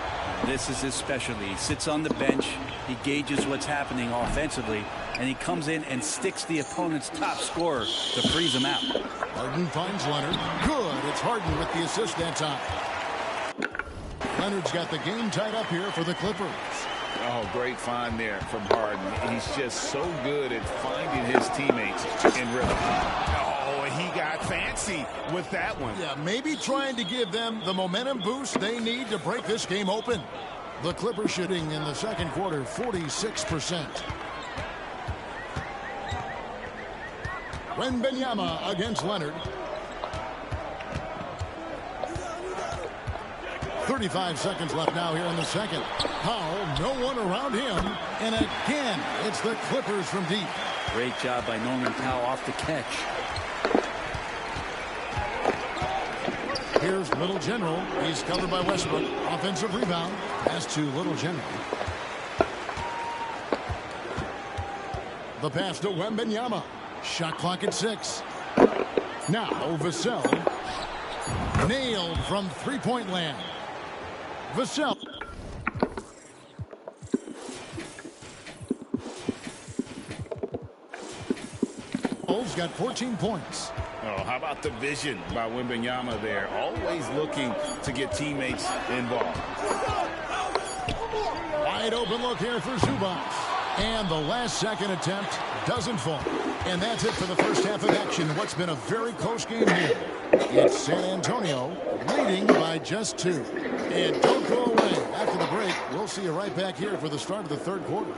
[SPEAKER 7] This is his specialty. He sits on the bench, he gauges what's happening offensively, and he comes in and sticks the opponent's top scorer to freeze him out.
[SPEAKER 5] Harden finds Leonard. Good. It's Harden with the assist that time. Leonard's got the game tied up here for the Clippers.
[SPEAKER 6] Oh, great find there from Harden. He's just so good at finding his teammates in rhythm.
[SPEAKER 9] Oh, he got fancy with that one.
[SPEAKER 5] Yeah, maybe trying to give them the momentum boost they need to break this game open. The Clippers shooting in the second quarter 46%. Wembanyama against Leonard. 35 seconds left now here in the second. Powell, no one around him. And again, it's the Clippers from deep.
[SPEAKER 7] Great job by Norman Powell off the catch.
[SPEAKER 5] Here's Little General. He's covered by Westbrook. Offensive rebound. Pass to Little General. The pass to Wembanyama. Shot clock at 6. Now Vassell. Nailed from three-point land. Vassell. Got 14 points.
[SPEAKER 6] Oh, how about the vision by Wembanyama there? Always looking to get teammates involved.
[SPEAKER 5] Wide open look here for Zubac. And the last second attempt doesn't fall. And that's it for the first half of action. What's been a very close game here. It's San Antonio leading by just 2. And don't go away. After the break, we'll see you right back here for the start of the third quarter.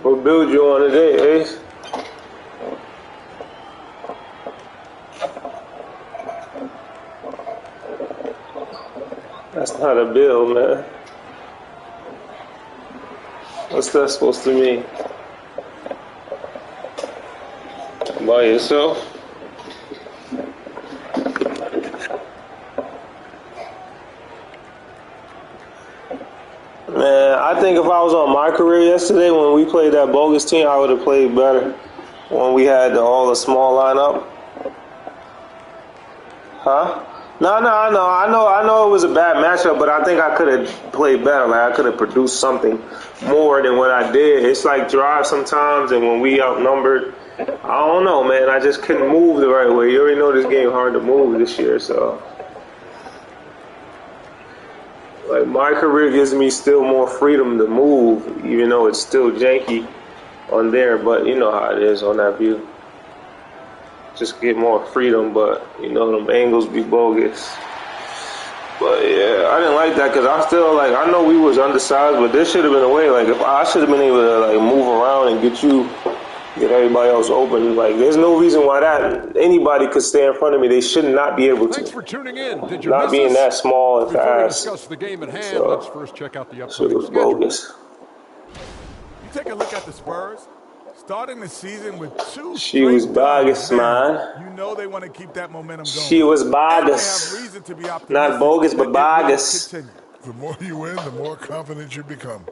[SPEAKER 4] What build you on today, Ace? That's not a build, man. What's that supposed to mean? By yourself? Man, I think if I was on my career yesterday when we played that bogus team, I would have played better when we had all the small lineup. Huh? No, I know it was a bad matchup, but I think I could have played better. Like I could have produced something more than what I did. It's like drive sometimes, and when we outnumbered, I don't know, man. I just couldn't move the right way. You already know this game hard to move this year, so. Like my career gives me still more freedom to move, even though it's still janky on there. But you know how it is on that view. Just get more freedom, but you know them angles be bogus. But yeah, I didn't like that because I still like I know we was undersized, but this should have been a way. Like if I should have been able to like move around and get everybody else open. Like there's no reason why that anybody could stay in front of me. They should not be able to.
[SPEAKER 11] Thanks for tuning in. Did you
[SPEAKER 4] not
[SPEAKER 11] miss
[SPEAKER 4] being
[SPEAKER 11] us?
[SPEAKER 4] that small and
[SPEAKER 11] Before
[SPEAKER 4] fast.
[SPEAKER 11] we discuss the game at hand,
[SPEAKER 4] So,
[SPEAKER 11] let's first check out the
[SPEAKER 4] shit
[SPEAKER 11] upcoming
[SPEAKER 4] was
[SPEAKER 11] schedule.
[SPEAKER 4] bogus.
[SPEAKER 12] You take a look at the Spurs, starting the season with 2
[SPEAKER 4] She was bogus, man.
[SPEAKER 12] You know they want to keep that momentum going.
[SPEAKER 4] She was
[SPEAKER 12] And
[SPEAKER 4] bogus.
[SPEAKER 12] they have reason to be optimistic
[SPEAKER 4] Not bogus, but
[SPEAKER 12] that they will
[SPEAKER 4] bogus.
[SPEAKER 12] continue.
[SPEAKER 13] The more you win, the more confident you become.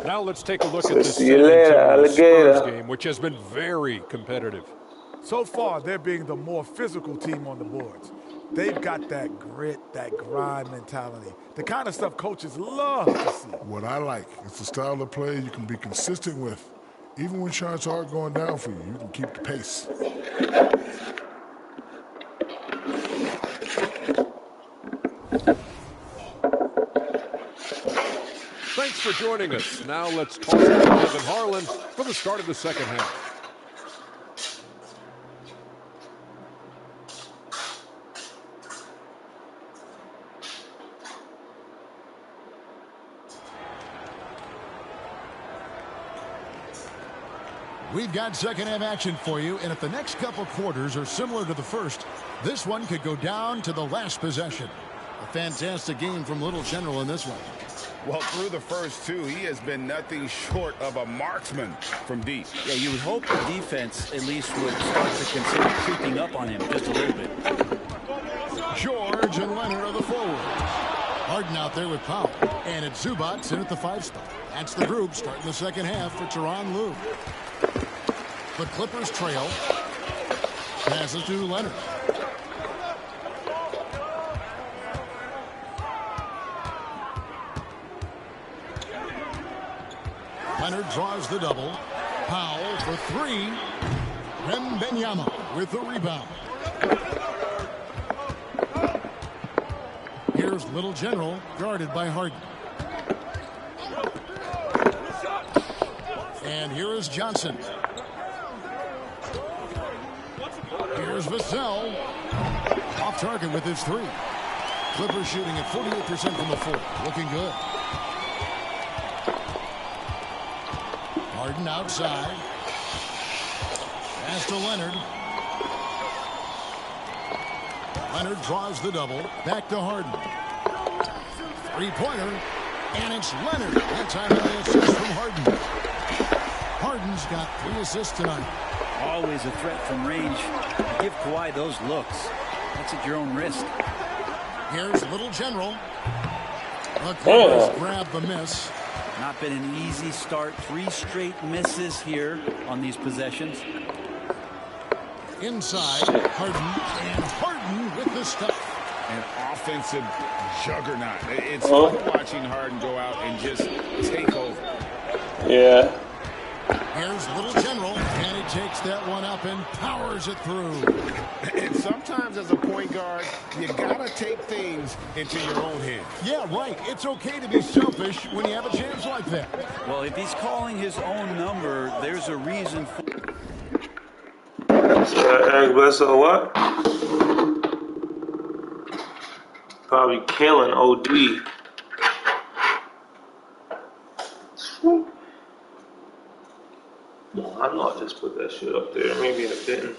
[SPEAKER 11] Now let's take a look
[SPEAKER 4] So
[SPEAKER 11] at this
[SPEAKER 4] see you later, alligator.
[SPEAKER 11] Spurs game, which has been very competitive.
[SPEAKER 12] So far, they're being the more physical team on the boards. They've got that grit, that grind mentality, the kind of stuff coaches love to see.
[SPEAKER 13] What I like is the style of play you can be consistent with. Even when shots are going down for you, you can keep the pace.
[SPEAKER 11] Thanks for joining us. Now let's toss it to Kevin Harlan for the start of the second half.
[SPEAKER 5] We've got second half action for you, and if the next couple quarters are similar to the first, this one could go down to the last possession. A fantastic game from Little General in this one.
[SPEAKER 9] Well, through the first two, he has been nothing short of a marksman from deep.
[SPEAKER 7] Yeah, you would hope the defense at least would start to consider creeping up on him just a little bit.
[SPEAKER 5] George and Leonard are the forwards. Harden out there with Powell. And it's Zubac in at the 5 spot. That's the group starting the second half for Tyronn Lue. The Clippers trail. Passes to Leonard. Leonard draws the double. Powell for 3. Wembanyama with the rebound. Here's Little General, guarded by Harden. And here is Johnson. Here's Vassell. Off target with his 3. Clippers shooting at 48% from the floor. Looking good. Harden outside. Pass to Leonard. Leonard draws the double. Back to Harden. 3-pointer. And it's Leonard. That time the assist from Harden. Harden's got 3 assists tonight.
[SPEAKER 7] Always a threat from range. Give Kawhi those looks. That's at your own risk.
[SPEAKER 5] Here's Little General. The Clippers grab the miss.
[SPEAKER 7] Not been an easy start. 3 straight misses here on these possessions.
[SPEAKER 5] Inside, Harden, and Harden with the stuff.
[SPEAKER 9] An offensive juggernaut. It's fun watching Harden go out and just take over.
[SPEAKER 4] Yeah.
[SPEAKER 5] Here's Little General, and he takes that one up and powers it through.
[SPEAKER 9] And sometimes as a point guard, you gotta take things into your own hands.
[SPEAKER 5] Yeah, right. It's okay to be selfish when you have a chance like that.
[SPEAKER 7] Well, if he's calling his own number, there's a reason for it.
[SPEAKER 4] Eric Bledsoe, what? Probably killing OD. I know I just put that shit up there. Maybe I didn't.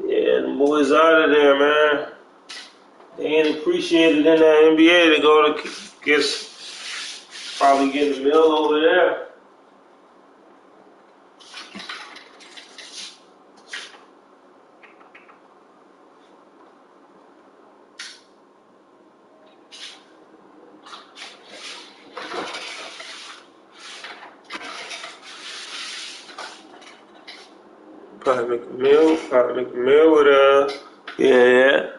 [SPEAKER 4] Yeah, the boys out of there, man. They ain't appreciated in that NBA to go to probably get a meal over there. Probably make a meal with yeah.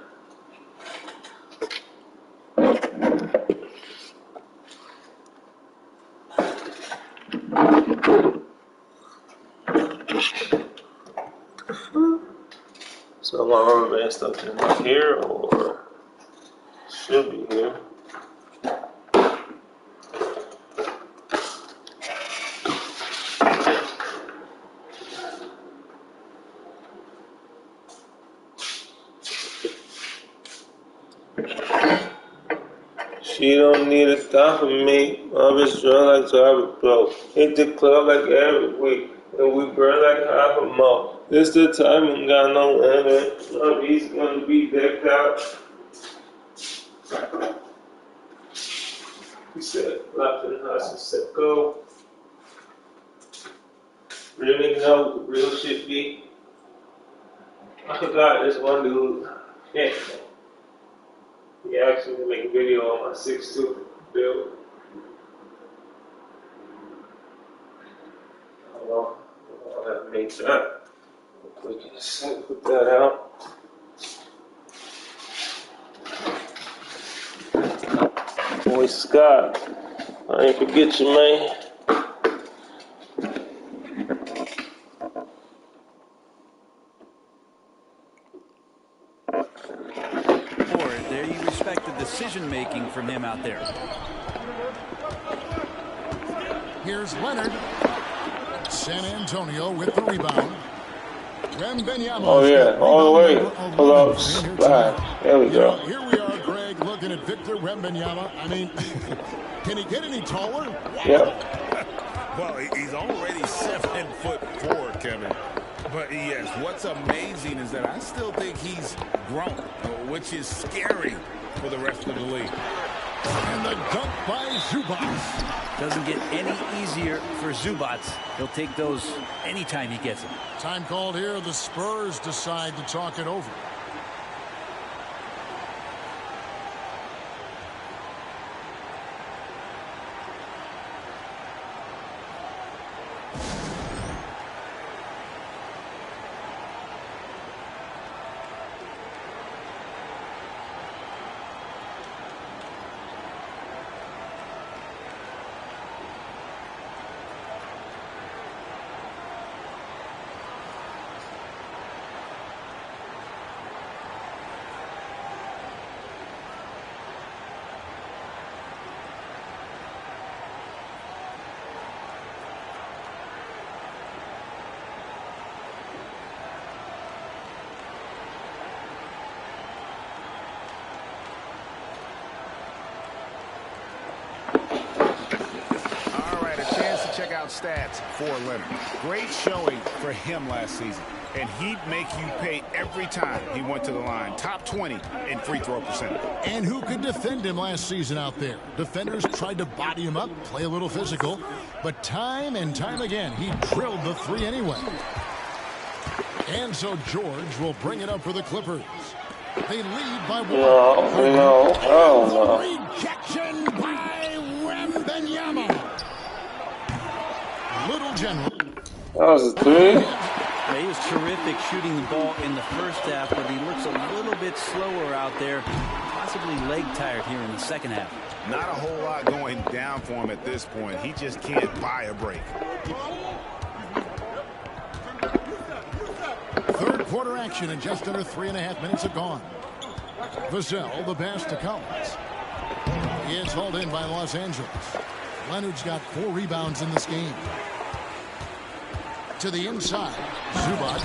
[SPEAKER 4] So my rubber band stuff is not here, or should be here. She don't need a stop from me. I'm just drunk like Jarvis, bro. Hit the club like every week, and we burn like half a month. This the time and got no limit. He's gonna be decked out. He said, "Left in the house and said go." Really know what the real shit be. I forgot this one dude. Yeah. He asked me to make a video on my 6'2" build. I'll have to make that. We can put that out. Boy Scott, I ain't forget you, man.
[SPEAKER 7] there. You respect the decision-making from him out there.
[SPEAKER 5] Here's Leonard. San Antonio with the rebound. Wembanyama.
[SPEAKER 4] Oh, yeah. All the way. Pull-up. Slide. There we go.
[SPEAKER 5] Here we are, Greg, looking at Victor Wembanyama. I mean, can he get any taller?
[SPEAKER 4] Yep.
[SPEAKER 9] Well, he's already 7'4", Kevin. But yes, what's amazing is that I still think he's grown, which is scary for the rest of the league.
[SPEAKER 5] And the dunk by Zubac.
[SPEAKER 7] Doesn't get any easier for Zubac. He'll take those anytime he gets them.
[SPEAKER 5] Time called here. The Spurs decide to talk it over.
[SPEAKER 9] Stats for Leonard. Great showing for him last season, and he'd make you pay every time he went to the line. Top 20 in free throw percentage.
[SPEAKER 5] And who could defend him last season out there? Defenders tried to body him up, play a little physical, but time and time again, he drilled the three anyway. And so George will bring it up for the Clippers. They lead by one.
[SPEAKER 4] No.
[SPEAKER 5] Rejection by Wembanyama. Little General.
[SPEAKER 4] That was a three.
[SPEAKER 7] Yeah, he was terrific shooting the ball in the first half, but he looks a little bit slower out there, possibly leg tired here in the second half.
[SPEAKER 9] Not a whole lot going down for him at this point. He just can't buy a break.
[SPEAKER 5] Third quarter action, and just under 3.5 minutes have gone. Vassell, the pass to Collins. It's hauled in by Los Angeles. Leonard's got 4 rebounds in this game. To the inside, Zubac,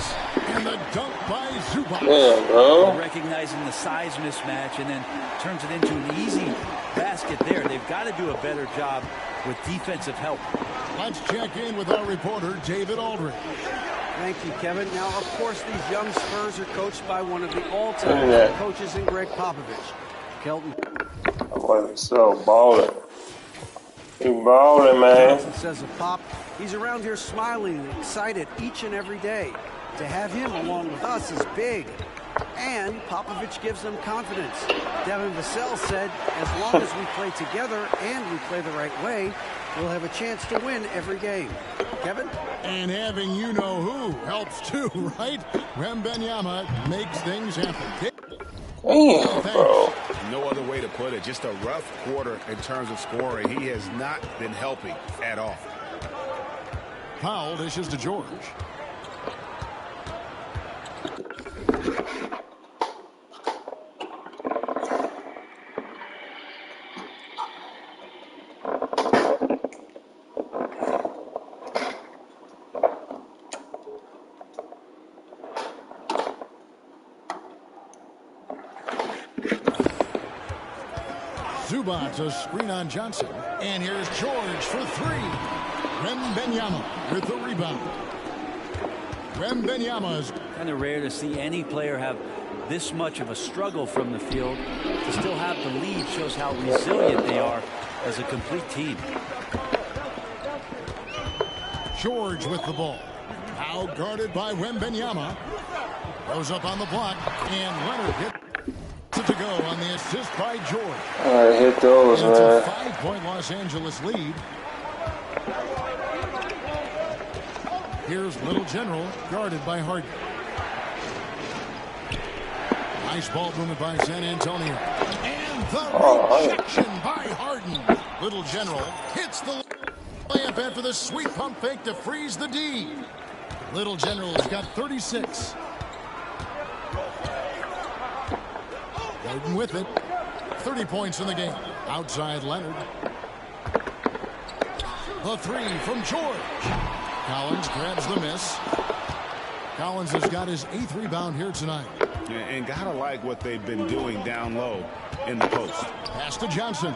[SPEAKER 5] and the dunk by Zubac.
[SPEAKER 4] Yeah, bro.
[SPEAKER 7] Recognizing the size mismatch and then turns it into an easy basket there. They've got to do a better job with defensive help.
[SPEAKER 5] Let's check in with our reporter, David Aldridge.
[SPEAKER 10] Thank you, Kevin. Now, of course, these young Spurs are coached by one of the all-time coaches in Greg Popovich. Kelton.
[SPEAKER 4] Boy, so balling. He balling, man.
[SPEAKER 10] Johnson says of Pop, he's around here smiling and excited each and every day. To have him along with us is big. And Popovich gives them confidence. Devin Vassell said, as long as we play together and we play the right way, we'll have a chance to win every game. Kevin?
[SPEAKER 5] And having you-know-who helps too, right? Wembanyama makes things happen.
[SPEAKER 4] Damn, bro.
[SPEAKER 9] No other way to put it. Just a rough quarter in terms of scoring. He has not been helping at all.
[SPEAKER 5] Powell dishes to George. Zubac, a screen on Johnson. And here's George for 3. Wembanyama with the rebound. Wembanyama's
[SPEAKER 7] kind of rare to see any player have this much of a struggle from the field. To still have the lead shows how resilient they are as a complete team.
[SPEAKER 5] George with the ball. Now guarded by Wembanyama. Goes up on the block, and Leonard hit to go on the assist by George.
[SPEAKER 4] I hit those,
[SPEAKER 5] and it's
[SPEAKER 4] man.
[SPEAKER 5] a 5-point Los Angeles lead. Here's Little General, guarded by Harden. Nice ball movement by San Antonio. And the rejection by Harden. Little General hits the layup after the sweet pump fake to freeze the D. Little General's got 36. Harden with it. 30 points in the game. Outside Leonard. The three from George. Collins grabs the miss. Collins has got his 8th rebound here tonight.
[SPEAKER 9] And gotta like what they've been doing down low in the post.
[SPEAKER 5] Pass to Johnson.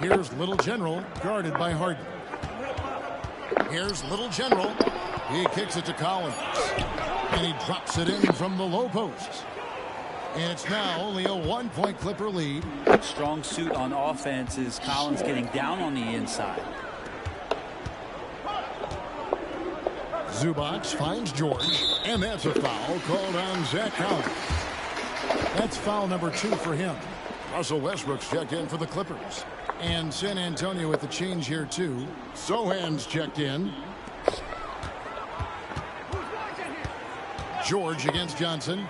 [SPEAKER 5] Here's Little General, guarded by Harden. Here's Little General. He kicks it to Collins. And he drops it in from the low post. And it's now only a 1-point Clipper lead.
[SPEAKER 7] Strong suit on offense is Collins getting down on the inside.
[SPEAKER 5] Zubac finds George. And that's a foul called on Zach Collins. That's foul number 2 for him. Russell Westbrook's checked in for the Clippers. And San Antonio with the change here too. Sohan's checked in. George against Johnson.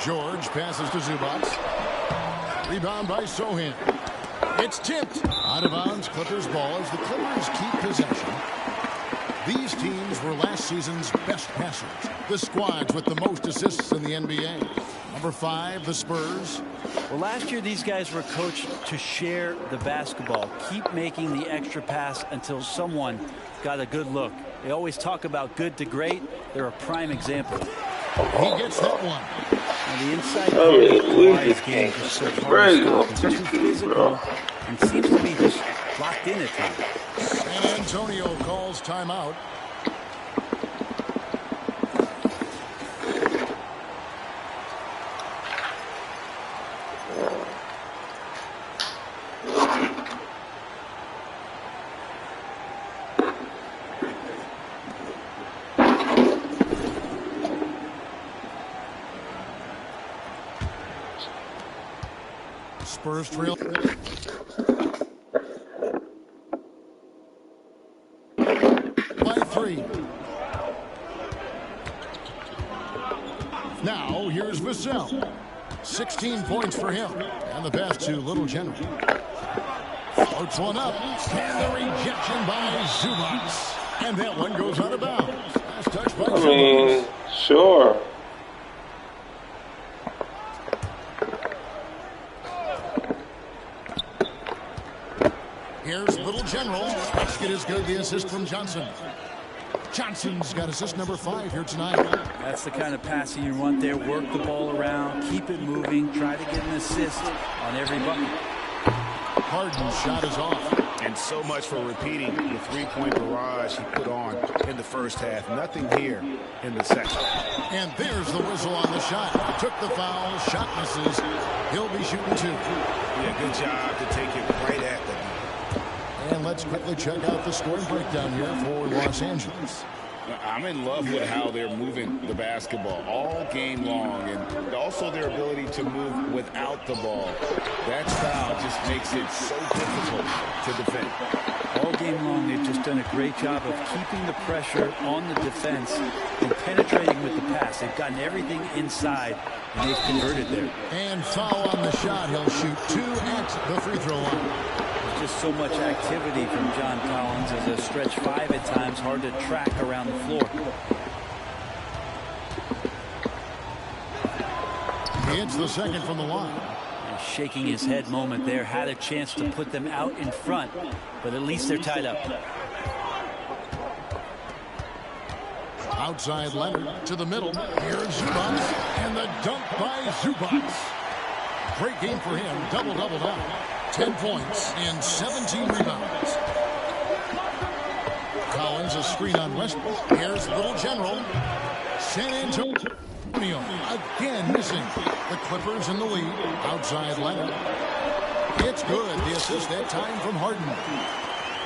[SPEAKER 5] George passes to Zubac. Rebound by Sohan. It's tipped. Out of bounds, Clippers ball as the Clippers keep possession. These teams were last season's best passers. The squads with the most assists in the NBA. Number 5, the Spurs.
[SPEAKER 7] Well, last year these guys were coached to share the basketball. Keep making the extra pass until someone got a good look. They always talk about good to great. They're a prime example.
[SPEAKER 5] He gets that one.
[SPEAKER 7] And the inside
[SPEAKER 4] just
[SPEAKER 7] game is so hard to stop. It's too physical and seems to be just locked in at times.
[SPEAKER 5] San Antonio calls timeout. Spurs trail. By 3. Now here's Vassell. 16 points for him. And the pass to Little General. Floats one up. And the rejection by Zubac. And that one goes out of bounds. Last touch by Zubac.
[SPEAKER 4] Sure.
[SPEAKER 5] Here's Little General. Basket is good. The assist from Johnson. Johnson's got assist number 5 here tonight.
[SPEAKER 7] That's the kind of passing you want there. Work the ball around, keep it moving, try to get an assist on every bucket.
[SPEAKER 5] Harden's shot is off.
[SPEAKER 9] And so much for repeating the 3-point barrage he put on in the first half. Nothing here in the second.
[SPEAKER 5] And there's the whistle on the shot. Took the foul. Shot misses. He'll be shooting 2.
[SPEAKER 9] Yeah, good job to take it right at them.
[SPEAKER 5] And let's quickly check out the scoring breakdown here for Los Angeles.
[SPEAKER 9] I'm in love with how they're moving the basketball all game long, and also their ability to move without the ball. That style just makes it so difficult to defend.
[SPEAKER 7] All game long, they've just done a great job of keeping the pressure on the defense and penetrating with the pass. They've gotten everything inside, and they've converted there.
[SPEAKER 5] And foul on the shot. He'll shoot 2 at the free throw line.
[SPEAKER 7] Just so much activity from John Collins as a stretch 5 at times, hard to track around the floor.
[SPEAKER 5] He hits the second from the line.
[SPEAKER 7] And shaking his head moment there, had a chance to put them out in front, but at least they're tied up.
[SPEAKER 5] Outside Leonard to the middle. Here's Zubac, and the dunk by Zubac. Great game for him. Double-double down. 10 points and 17 rebounds. Collins a screen on Westbrook. Here's Little General. San Antonio again missing. The Clippers in the lead. Outside Leonard. It's good. The assist that time from Harden.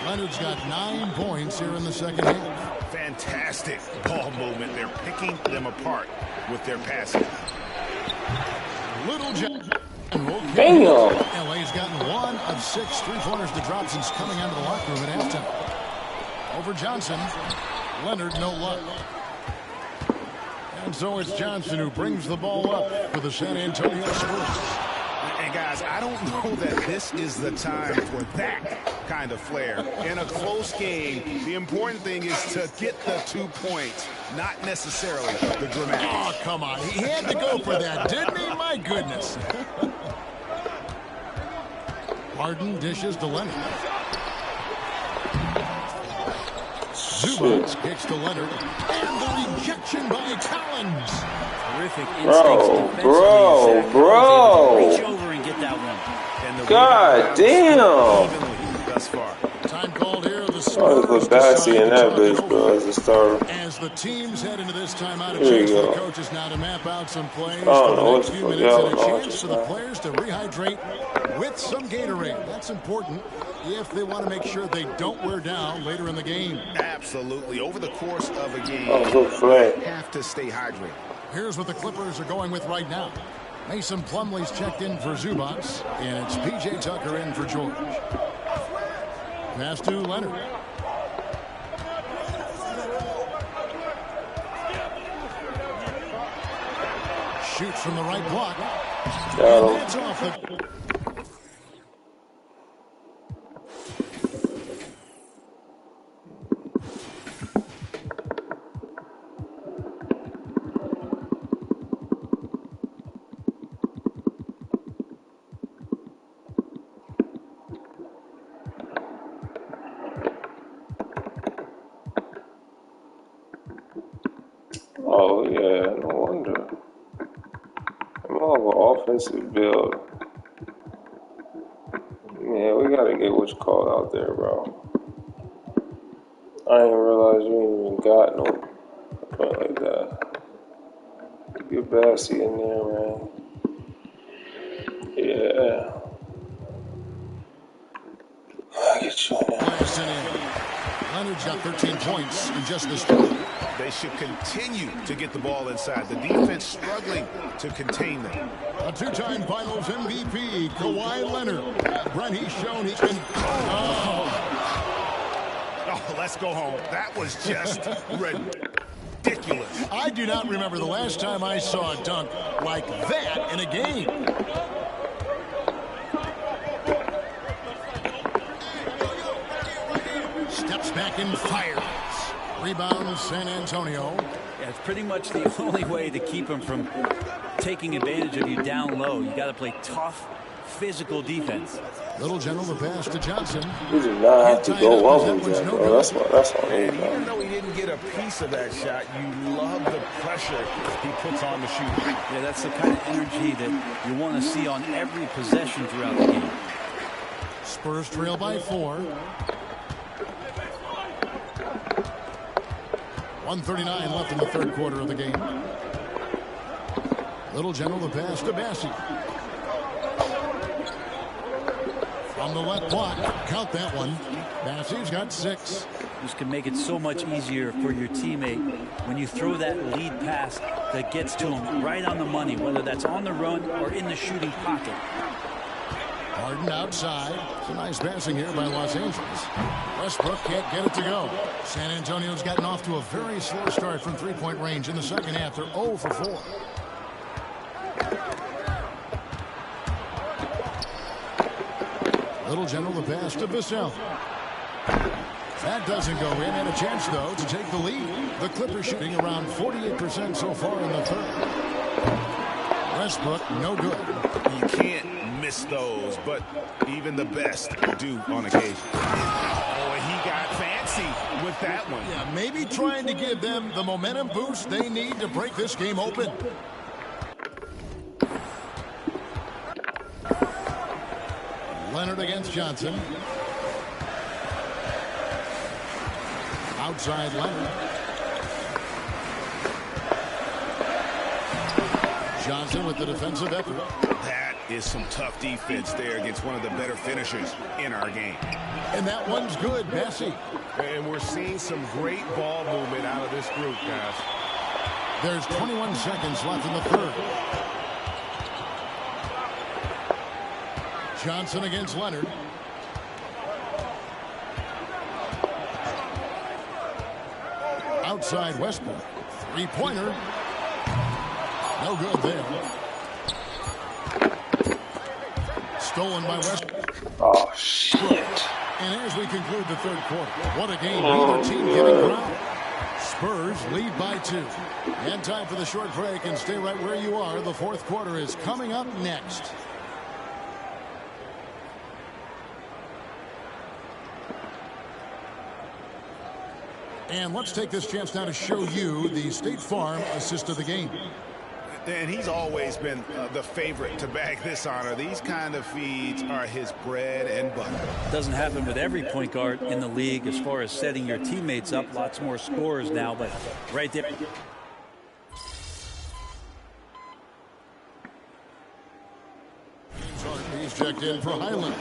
[SPEAKER 5] Leonard's got 9 points here in the second half.
[SPEAKER 9] Fantastic ball movement. They're picking them apart with their passing.
[SPEAKER 5] Little General.
[SPEAKER 4] Damn.
[SPEAKER 5] LA's gotten 1 of 6 3-pointers to drop since coming out of the locker room at halftime. Over Johnson. Leonard, no luck. And so it's Johnson who brings the ball up for the San Antonio Spurs.
[SPEAKER 9] And guys, I don't know that this is the time for that kind of flair. In a close game, the important thing is to get the 2 points, not necessarily the dramatics.
[SPEAKER 5] Oh, come on. He had to go for that, didn't he? My goodness. Harden dishes to Leonard. Zubac kicks to Leonard. And the rejection by Collins.
[SPEAKER 7] Terrific instincts defensively. Reach over and get that one. And the
[SPEAKER 4] God damn.
[SPEAKER 9] Thus far.
[SPEAKER 5] Time called here. The
[SPEAKER 4] Spurs put Bassey in that bitch, bro, as a starter.
[SPEAKER 5] As the teams head into this timeout, a
[SPEAKER 4] Here
[SPEAKER 5] chance
[SPEAKER 4] you
[SPEAKER 5] for the
[SPEAKER 4] go.
[SPEAKER 5] coaches now to map out some plays
[SPEAKER 4] Oh,
[SPEAKER 5] for the
[SPEAKER 4] no,
[SPEAKER 5] next
[SPEAKER 4] it's
[SPEAKER 5] few
[SPEAKER 4] for
[SPEAKER 5] minutes and a
[SPEAKER 4] y'all.
[SPEAKER 5] chance for the players to rehydrate with some Gatorade. That's important if they want to make sure they don't wear down later in the game.
[SPEAKER 9] Absolutely. Over the course of a game,
[SPEAKER 4] Oh, good play.
[SPEAKER 9] you have to stay hydrated.
[SPEAKER 5] Here's what the Clippers are going with right now. Mason Plumlee's checked in for Zubac, and it's P.J. Tucker in for George. Pass to Leonard. Shoots from the right block.
[SPEAKER 4] Got him.
[SPEAKER 5] And that's off the...
[SPEAKER 4] Oh, yeah, no wonder. More of an offensive build. Yeah, we gotta get what you call out there, bro. I didn't realize you ain't even got no point like that. Get Bassey in there, man. Yeah. Get you in there.
[SPEAKER 5] Leonard's got 13 points in just this game.
[SPEAKER 9] They should continue to get the ball inside. The defense struggling to contain them.
[SPEAKER 5] A two-time Finals MVP, Kawhi Leonard. Brent, he's shown he can...
[SPEAKER 9] Oh, let's go home. That was just ridiculous.
[SPEAKER 5] I do not remember the last time I saw a dunk like that in a game. Steps back and fires. Rebound, San Antonio.
[SPEAKER 7] Yeah, it's pretty much the only way to keep him from taking advantage of you down low. You got to play tough, physical defense.
[SPEAKER 5] Little General the pass to Johnson.
[SPEAKER 4] You do not have to go one with that, bro. That's all he
[SPEAKER 9] And even though he didn't get a piece of that shot, you love the pressure he puts on the shooter.
[SPEAKER 7] Yeah, that's the kind of energy that you want to see on every possession throughout the game.
[SPEAKER 5] Spurs trail by 4. 1:39 left in the third quarter of the game. Little General the pass to Bassey. From the left block, count that one. Bassey's got 6.
[SPEAKER 7] This can make it so much easier for your teammate when you throw that lead pass that gets to him right on the money, whether that's on the run or in the shooting pocket.
[SPEAKER 5] Harden outside. Some nice passing here by Los Angeles. Westbrook can't get it to go. San Antonio's gotten off to a very slow start from three-point range in the second half. They're 0 for 4. Little General the pass to Vassell. That doesn't go in. And a chance, though, to take the lead. The Clippers shooting around 48% so far in the third. Westbrook, no good.
[SPEAKER 9] You can't miss those, but even the best do on occasion. Oh, and he got fancy with that one.
[SPEAKER 5] Yeah, maybe trying to give them the momentum boost they need to break this game open. Leonard against Johnson. Outside Leonard. Johnson with the defensive effort.
[SPEAKER 9] That is some tough defense there against one of the better finishers in our game.
[SPEAKER 5] And that one's good, Bassey.
[SPEAKER 11] And we're seeing some great ball movement out of this group, guys.
[SPEAKER 5] There's 21 seconds left in the third. Johnson against Leonard. Outside Westbrook. Three-pointer. No good there. Stolen by Westbrook.
[SPEAKER 4] Oh, shit.
[SPEAKER 5] And as we conclude the third quarter, what a game. Neither team giving ground. Spurs lead by 2. And time for the short break, and stay right where you are. The fourth quarter is coming up next. And let's take this chance now to show you the State Farm assist of the game.
[SPEAKER 9] And he's always been the favorite to bag this honor. These kind of feeds are his bread and butter.
[SPEAKER 7] Doesn't happen with every point guard in the league as far as setting your teammates up. Lots more scorers now, but right there.
[SPEAKER 5] He's checked in for Highland.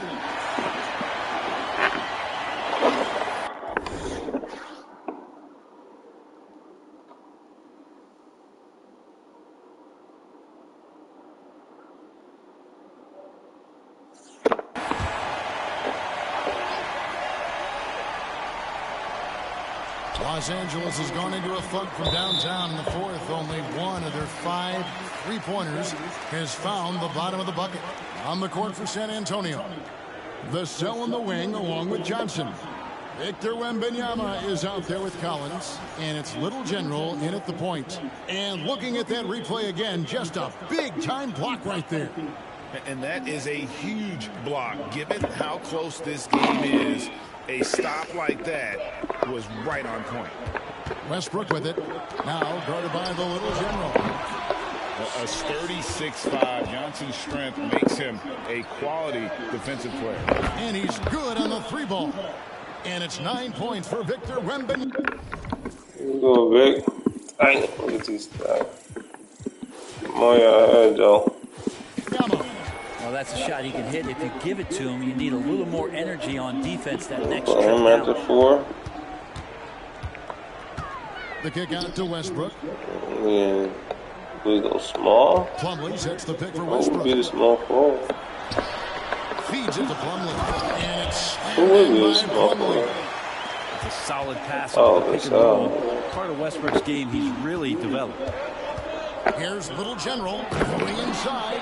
[SPEAKER 5] Los Angeles has gone into a funk from downtown in the fourth. Only one of their 5 3-pointers has found the bottom of the bucket. On the court for San Antonio, Vassell in the wing along with Johnson. Victor Wembanyama is out there with Collins, and it's Little General in at the point. And looking at that replay again, just a big-time block right there.
[SPEAKER 9] And that is a huge block. Given how close this game is, a stop like that was right on point.
[SPEAKER 5] Westbrook with it. Now guarded by the Little General.
[SPEAKER 9] A sturdy 6'5". Johnson's strength makes him a quality defensive player.
[SPEAKER 5] And he's good on the 3-ball. And it's 9 points for Victor Wembanyama.
[SPEAKER 4] Go, Vic. I look at these guys. Moya, though.
[SPEAKER 7] Well, that's a shot he can hit. If you give it to him, you need a little more energy on defense that next trip
[SPEAKER 4] I'm at the 4.
[SPEAKER 5] The kick out to Westbrook.
[SPEAKER 4] Yeah. We go small.
[SPEAKER 5] Plumlee sets the pick for Westbrook.
[SPEAKER 4] Be the small forward.
[SPEAKER 5] Feeds it to Plumlee. And it's
[SPEAKER 4] who would be a small forward?
[SPEAKER 7] It's a solid pass.
[SPEAKER 4] That's
[SPEAKER 7] part of Westbrook's game he's really developed.
[SPEAKER 5] Here's Little General going inside.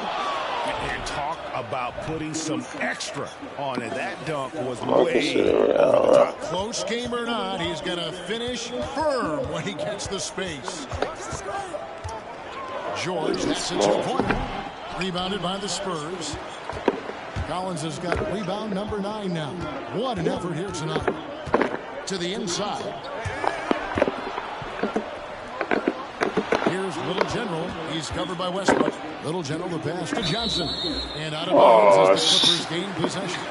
[SPEAKER 9] And talk about putting some extra on it. That dunk was
[SPEAKER 4] Marcus
[SPEAKER 9] way over the top.
[SPEAKER 5] Close game or not, he's going to finish firm when he gets the space. George, that's a 2-pointer. Rebounded by the Spurs. Collins has got rebound number 9 now. What an effort here tonight. To the inside. Here's Little General. He's covered by Westbrook. Little General the pass to Johnson. And out of bounds as the Clippers gain possession.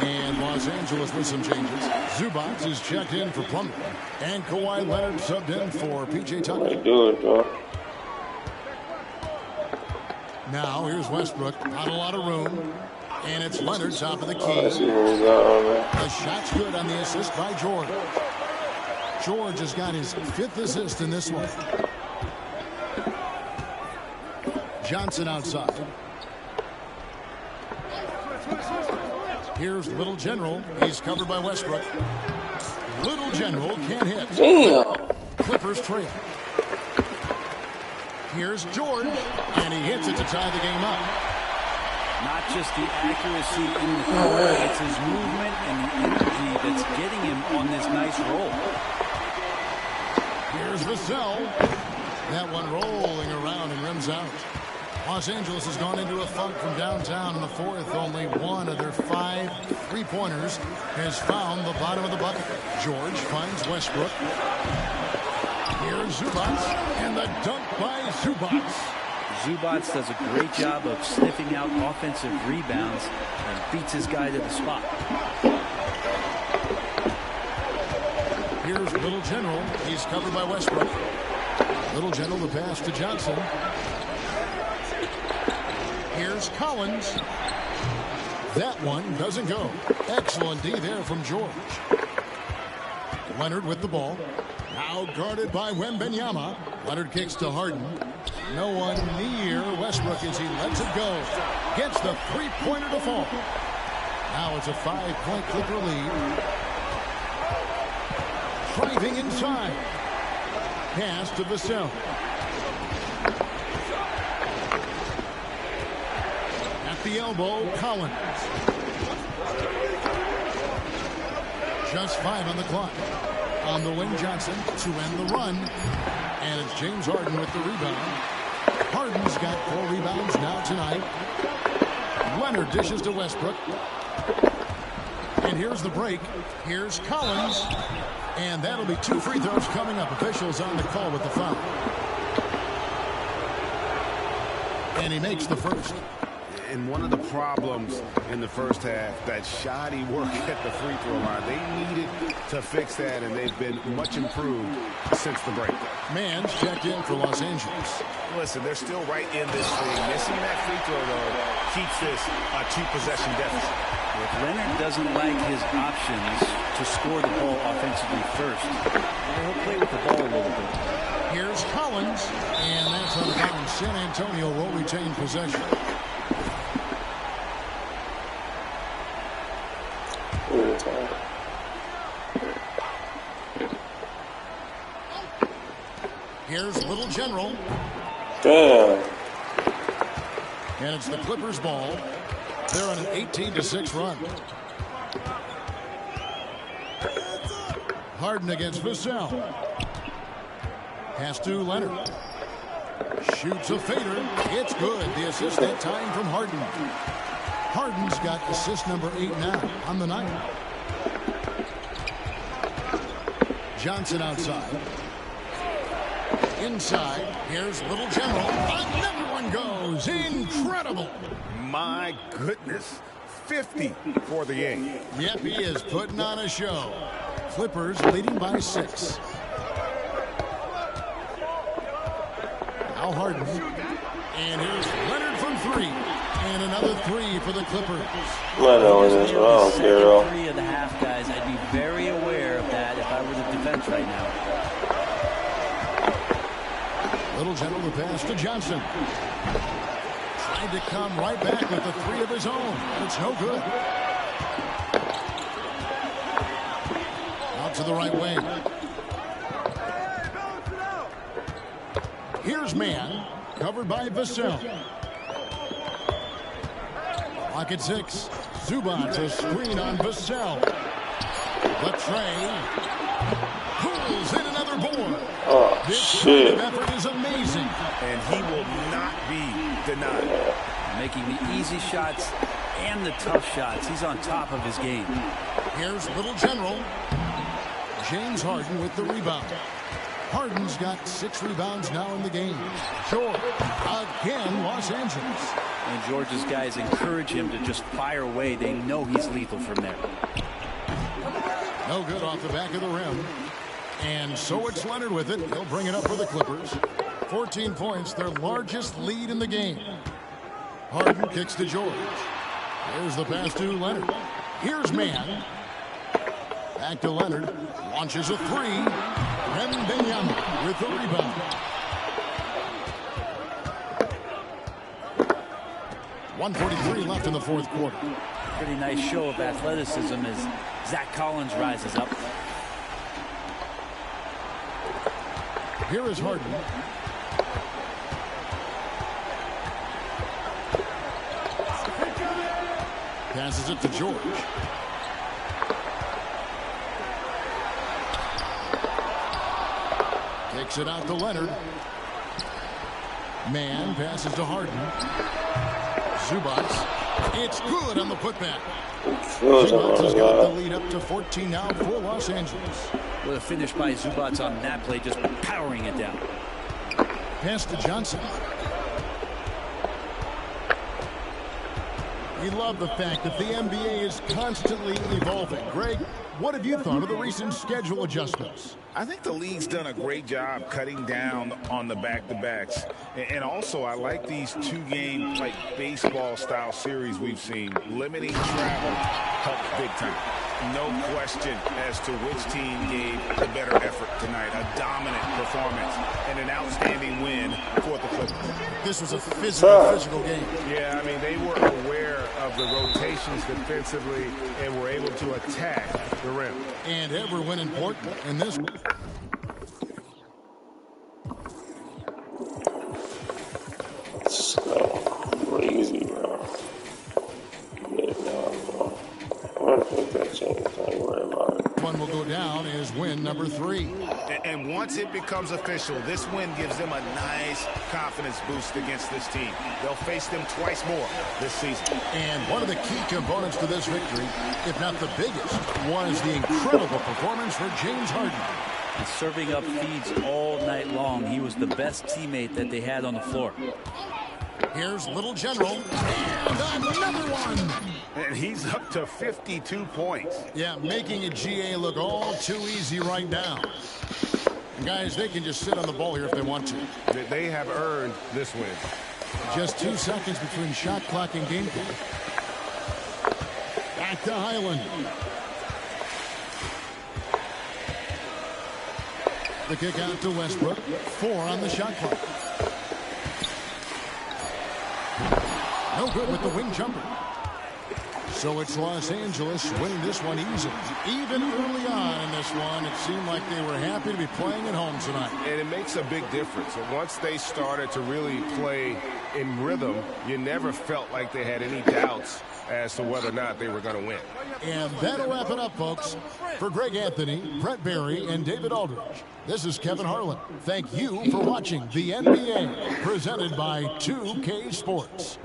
[SPEAKER 5] And Los Angeles with some changes. Zubac is checked in for Plumlee. And Kawhi Leonard subbed in for P.J. Tucker.
[SPEAKER 4] Do it, bro.
[SPEAKER 5] Now here's Westbrook. Not a lot of room. And it's Leonard top of the key.
[SPEAKER 4] The
[SPEAKER 5] shot's good on the assist by George. George has got his 5th assist in this one. Johnson outside. Here's Little General. He's covered by Westbrook. Little General can't hit.
[SPEAKER 4] Damn.
[SPEAKER 5] Clippers trail. Here's George. And he hits it to tie the game up.
[SPEAKER 7] Not just the accuracy in the court, it's his movement and the energy that's getting him on this nice roll.
[SPEAKER 5] Here's Vassell. That one rolling around and rims out. Los Angeles has gone into a funk from downtown in the fourth. Only one of their 5 3-pointers has found the bottom of the bucket. George finds Westbrook. Here's Zubac. And the dunk by Zubac.
[SPEAKER 7] Zubac does a great job of sniffing out offensive rebounds and beats his guy to the spot.
[SPEAKER 5] Here's Little General. He's covered by Westbrook. Little General the pass to Johnson. Here's Collins. That one doesn't go. Excellent D there from George. Leonard with the ball. Now guarded by Wembanyama. Leonard kicks to Harden. No one near Westbrook as he lets it go. Gets the 3-pointer to fall. Now it's a 5-point Clipper lead. Driving inside. Pass to Vassell. At the elbow, Collins. Just 5 on the clock. On the wing, Johnson to end the run. And it's James Harden with the rebound. Harden's got 4 rebounds now tonight. Leonard dishes to Westbrook. And here's the break. Here's Collins. And that'll be 2 free throws coming up. Officials on the call with the foul. And he makes the first.
[SPEAKER 9] And one of the problems in the first half, that shoddy work at the free throw line. They needed to fix that, and they've been much improved since the break.
[SPEAKER 5] Mann's checked in for Los Angeles.
[SPEAKER 9] Listen, they're still right in this thing. Missing that free throw, though, keeps this a 2-possession deficit.
[SPEAKER 7] If Leonard doesn't like his options to score the ball offensively first, he'll play with the ball a little bit.
[SPEAKER 5] Here's Collins, and that's on the bounce. San Antonio will retain possession. Here's Little General.
[SPEAKER 4] Damn.
[SPEAKER 5] And it's the Clippers' ball. They're on an 18-6 run. Harden against Vassell. Pass to Leonard. Shoots a fader. It's good. The assist that time from Harden. Harden's got assist number 8 now on the night. Johnson outside. Inside, here's Little General. Another one goes. Incredible.
[SPEAKER 9] My goodness. 50 for the game.
[SPEAKER 5] Yep, he is putting on a show. Clippers leading by 6. Now Harden. And here's Leonard from 3. And another 3 for the Clippers.
[SPEAKER 4] I know this. I don't care, though.
[SPEAKER 7] 3 of the half, guys. I'd be very aware of that if I were the defense right now.
[SPEAKER 5] Little General the pass to Johnson. Tried to come right back with the 3 of his own. It's no good. Out to the right wing. Here's Mann. Covered by Vassell. Clock at 6. Zubac a screen on Vassell. The tray. Pulls in another board.
[SPEAKER 4] Oh,
[SPEAKER 5] this
[SPEAKER 4] shit.
[SPEAKER 5] kind of effort is amazing.
[SPEAKER 9] And he will not be denied.
[SPEAKER 7] Making the easy shots and the tough shots. He's on top of his game.
[SPEAKER 5] Here's Little General. James Harden with the rebound. Harden's got 6 rebounds now in the game. George, again, Los Angeles.
[SPEAKER 7] And George's guys encourage him to just fire away. They know he's lethal from there.
[SPEAKER 5] No good off the back of the rim. And so it's Leonard with it. He'll bring it up for the Clippers. 14 points, their largest lead in the game. Harden kicks to George. There's the pass to Leonard. Here's Mann. Back to Leonard. Launches a 3. Wembanyama with the rebound. 1:43 left in the fourth quarter.
[SPEAKER 7] Pretty nice show of athleticism as Zach Collins rises up.
[SPEAKER 5] Here is Harden. Passes it to George. Takes it out to Leonard. Mann passes to Harden. Zubac. It's good on the putback. Zubac has got the lead up to 14 now for Los Angeles.
[SPEAKER 7] With a finish by Zubac on that play, just powering it down.
[SPEAKER 5] Pass to Johnson. We love the fact that the NBA is constantly evolving. Greg, what have you thought of the recent schedule adjustments?
[SPEAKER 9] I think the league's done a great job cutting down on the back-to-backs. And also, I like these 2-game like baseball-style series we've seen. Limiting travel helps big time. No question as to which team gave the better effort tonight. A dominant performance and an outstanding win for the Clippers.
[SPEAKER 5] This was a physical game.
[SPEAKER 9] Yeah, I mean, they were aware of the rotations defensively and were able to attack the rim.
[SPEAKER 5] And ever when important in this.
[SPEAKER 4] So crazy, bro. Yeah, no, bro. I'm gonna take that chance. I ain't worried about it.
[SPEAKER 5] will go down as win number 3.
[SPEAKER 9] And once it becomes official, this win gives them a nice confidence boost against this team. They'll face them twice more this season.
[SPEAKER 5] And one of the key components to this victory, if not the biggest, was the incredible performance for James Harden.
[SPEAKER 7] And serving up feeds all night long. He was the best teammate that they had on the floor.
[SPEAKER 5] Here's Little General, and another one.
[SPEAKER 9] And he's up to 52 points.
[SPEAKER 5] Yeah, making a GA look all too easy right now. And guys, they can just sit on the ball here if they want to.
[SPEAKER 9] They have earned this win.
[SPEAKER 5] Just 2 seconds between shot clock and game clock. Back to Highland. The kick out to Westbrook. 4 on the shot clock. No good with the wing jumper. So it's Los Angeles winning this one easily. Even early on in this one, it seemed like they were happy to be playing at home tonight.
[SPEAKER 9] And it makes a big difference. And once they started to really play in rhythm, you never felt like they had any doubts as to whether or not they were going to win.
[SPEAKER 5] And that'll wrap it up, folks. For Greg Anthony, Brett Barry, and David Aldridge, this is Kevin Harlan. Thank you for watching the NBA, presented by 2K Sports.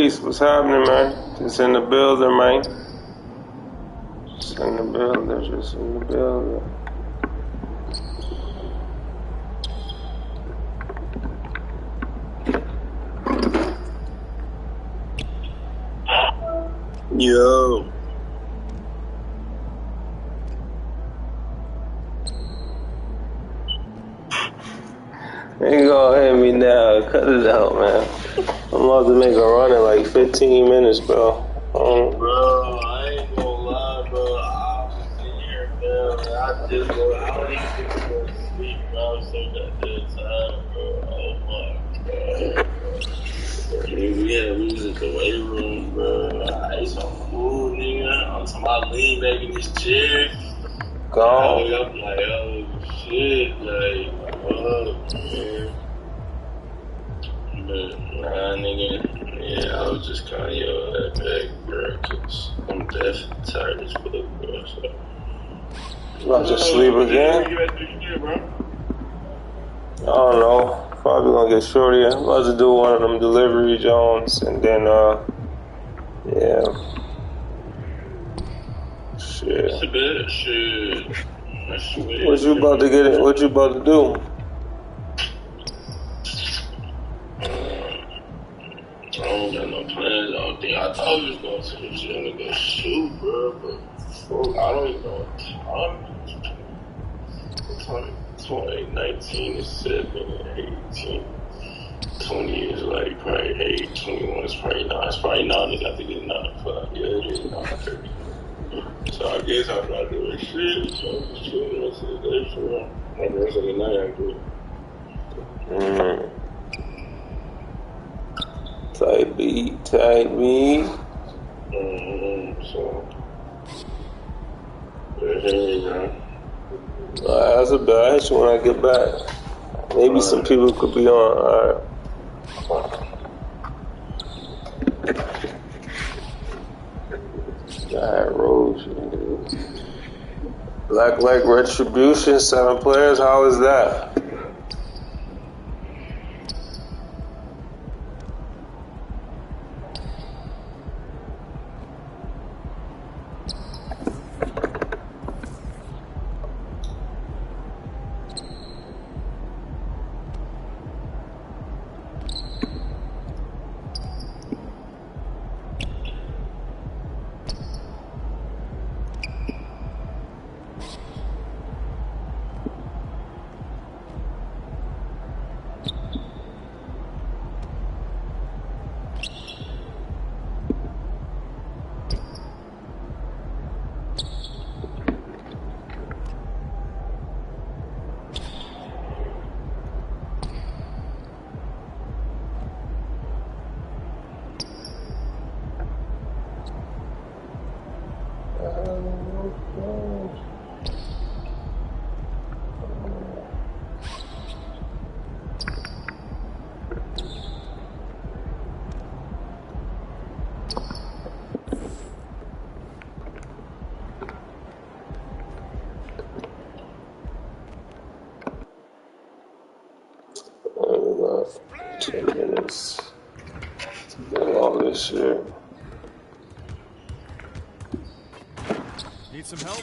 [SPEAKER 4] Luis, what's happening, man? Just in the building, man. Just in the building, just in the building.
[SPEAKER 14] Yo.
[SPEAKER 4] Ain't gonna hit me now. Cut it out, man. I'm about to make a run in like 15 minutes, bro.
[SPEAKER 14] Bro, I ain't gonna lie, bro. I was sitting here, bro. I don't even think I'm going to sleep, bro. I'm so goddamn tired, bro. Oh my god. We was at the weight room, bro. I ate some food, nigga. I'm talking about lean back in this chair.
[SPEAKER 4] Go.
[SPEAKER 14] I'm like, oh shit, like, fuck, man. But nah, nigga, yeah, I was just kind of that back, bro, cause I'm definitely tired as fuck, bro. So.
[SPEAKER 4] I'll just sleep again. I don't know. Probably gonna get shorty. I'm about to do one of them delivery Jones, and then yeah. Shit.
[SPEAKER 14] It's a bit shit.
[SPEAKER 4] What you about to get it? What you about to do?
[SPEAKER 14] I don't got no plans. I thought I was going to the gym to go shoot, bro, but fuck, I don't even know what time. 2019 is 7, 18. 20 is like probably 8, 21 is probably 9. It's probably 9. They got to get 9 o'clock. Yeah, it is 9:30. So I guess I'm not doing shit. So I'm just chilling the rest of the day for real. Like the rest of the night, I do it.
[SPEAKER 4] Type beat, type beat.
[SPEAKER 14] So, hey, man.
[SPEAKER 4] That's a bad. I hit you when I get back. Maybe some people could be on. Alright. God, Rose. Black Leg Retribution, 7 players. How is that? About 10 minutes to get all this shit.
[SPEAKER 15] Need some help?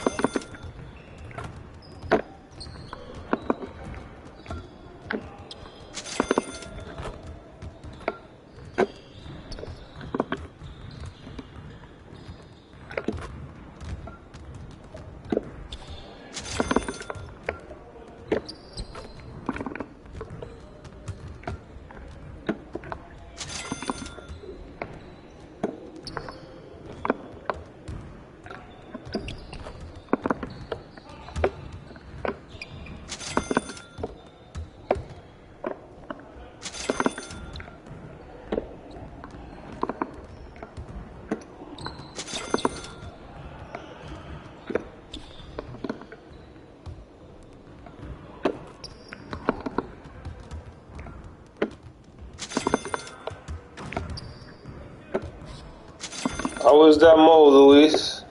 [SPEAKER 4] How was that mo, Luis?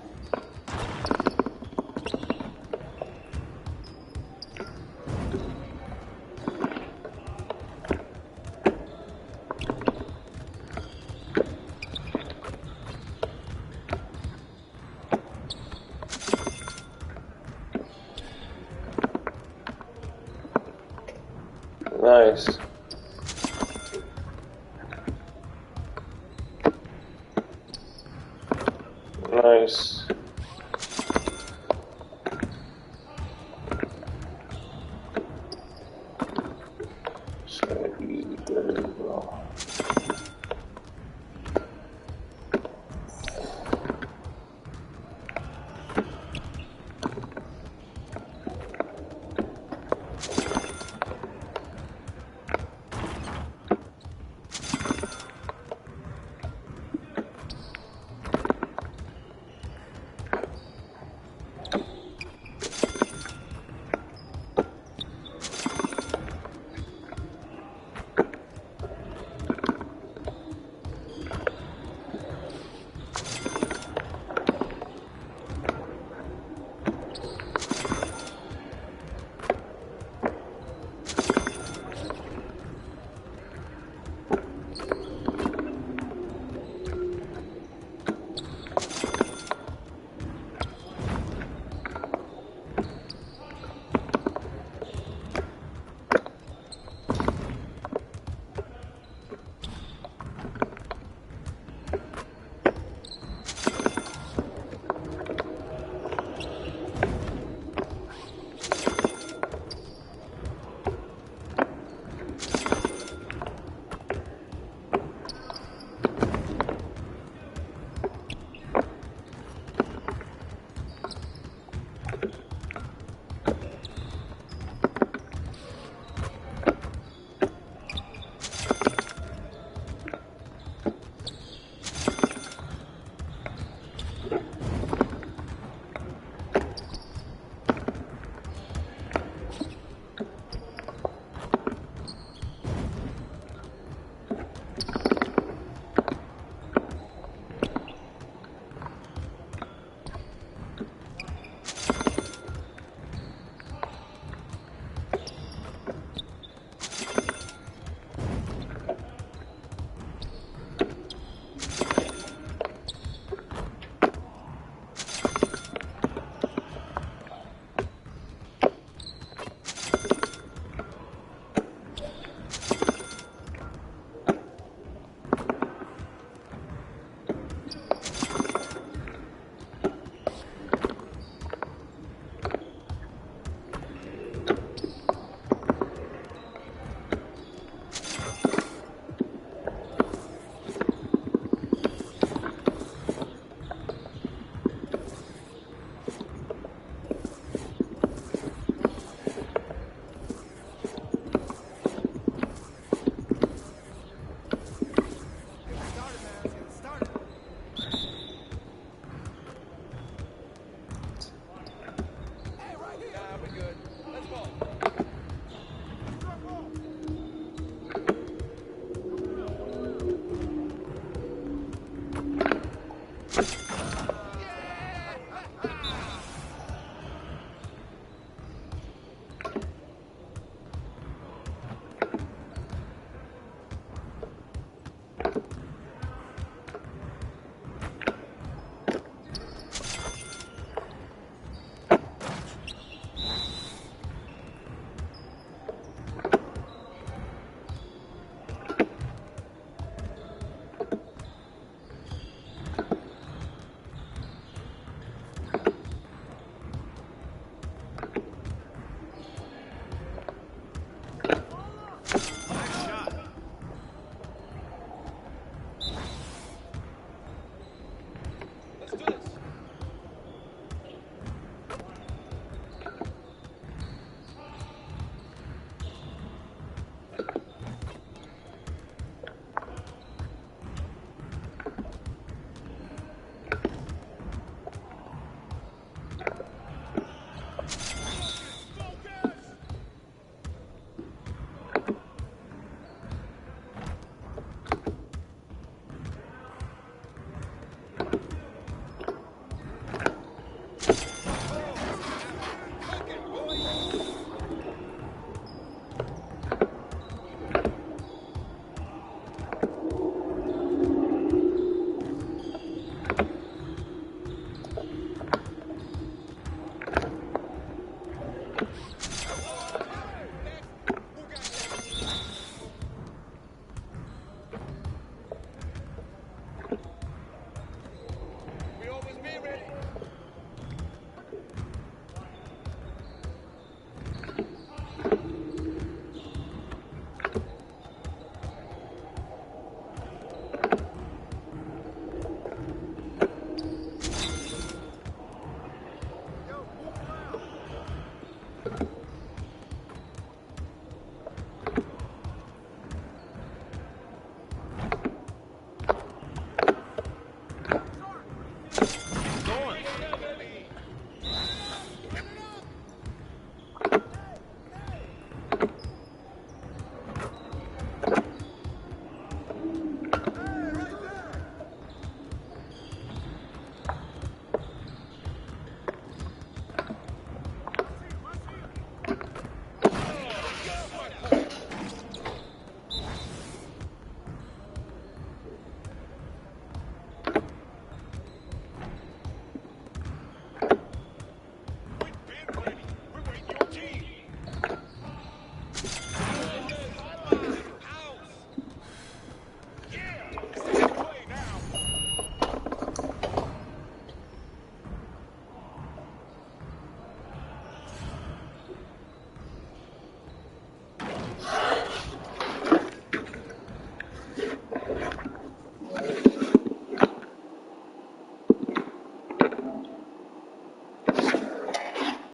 [SPEAKER 4] Nice. Nice.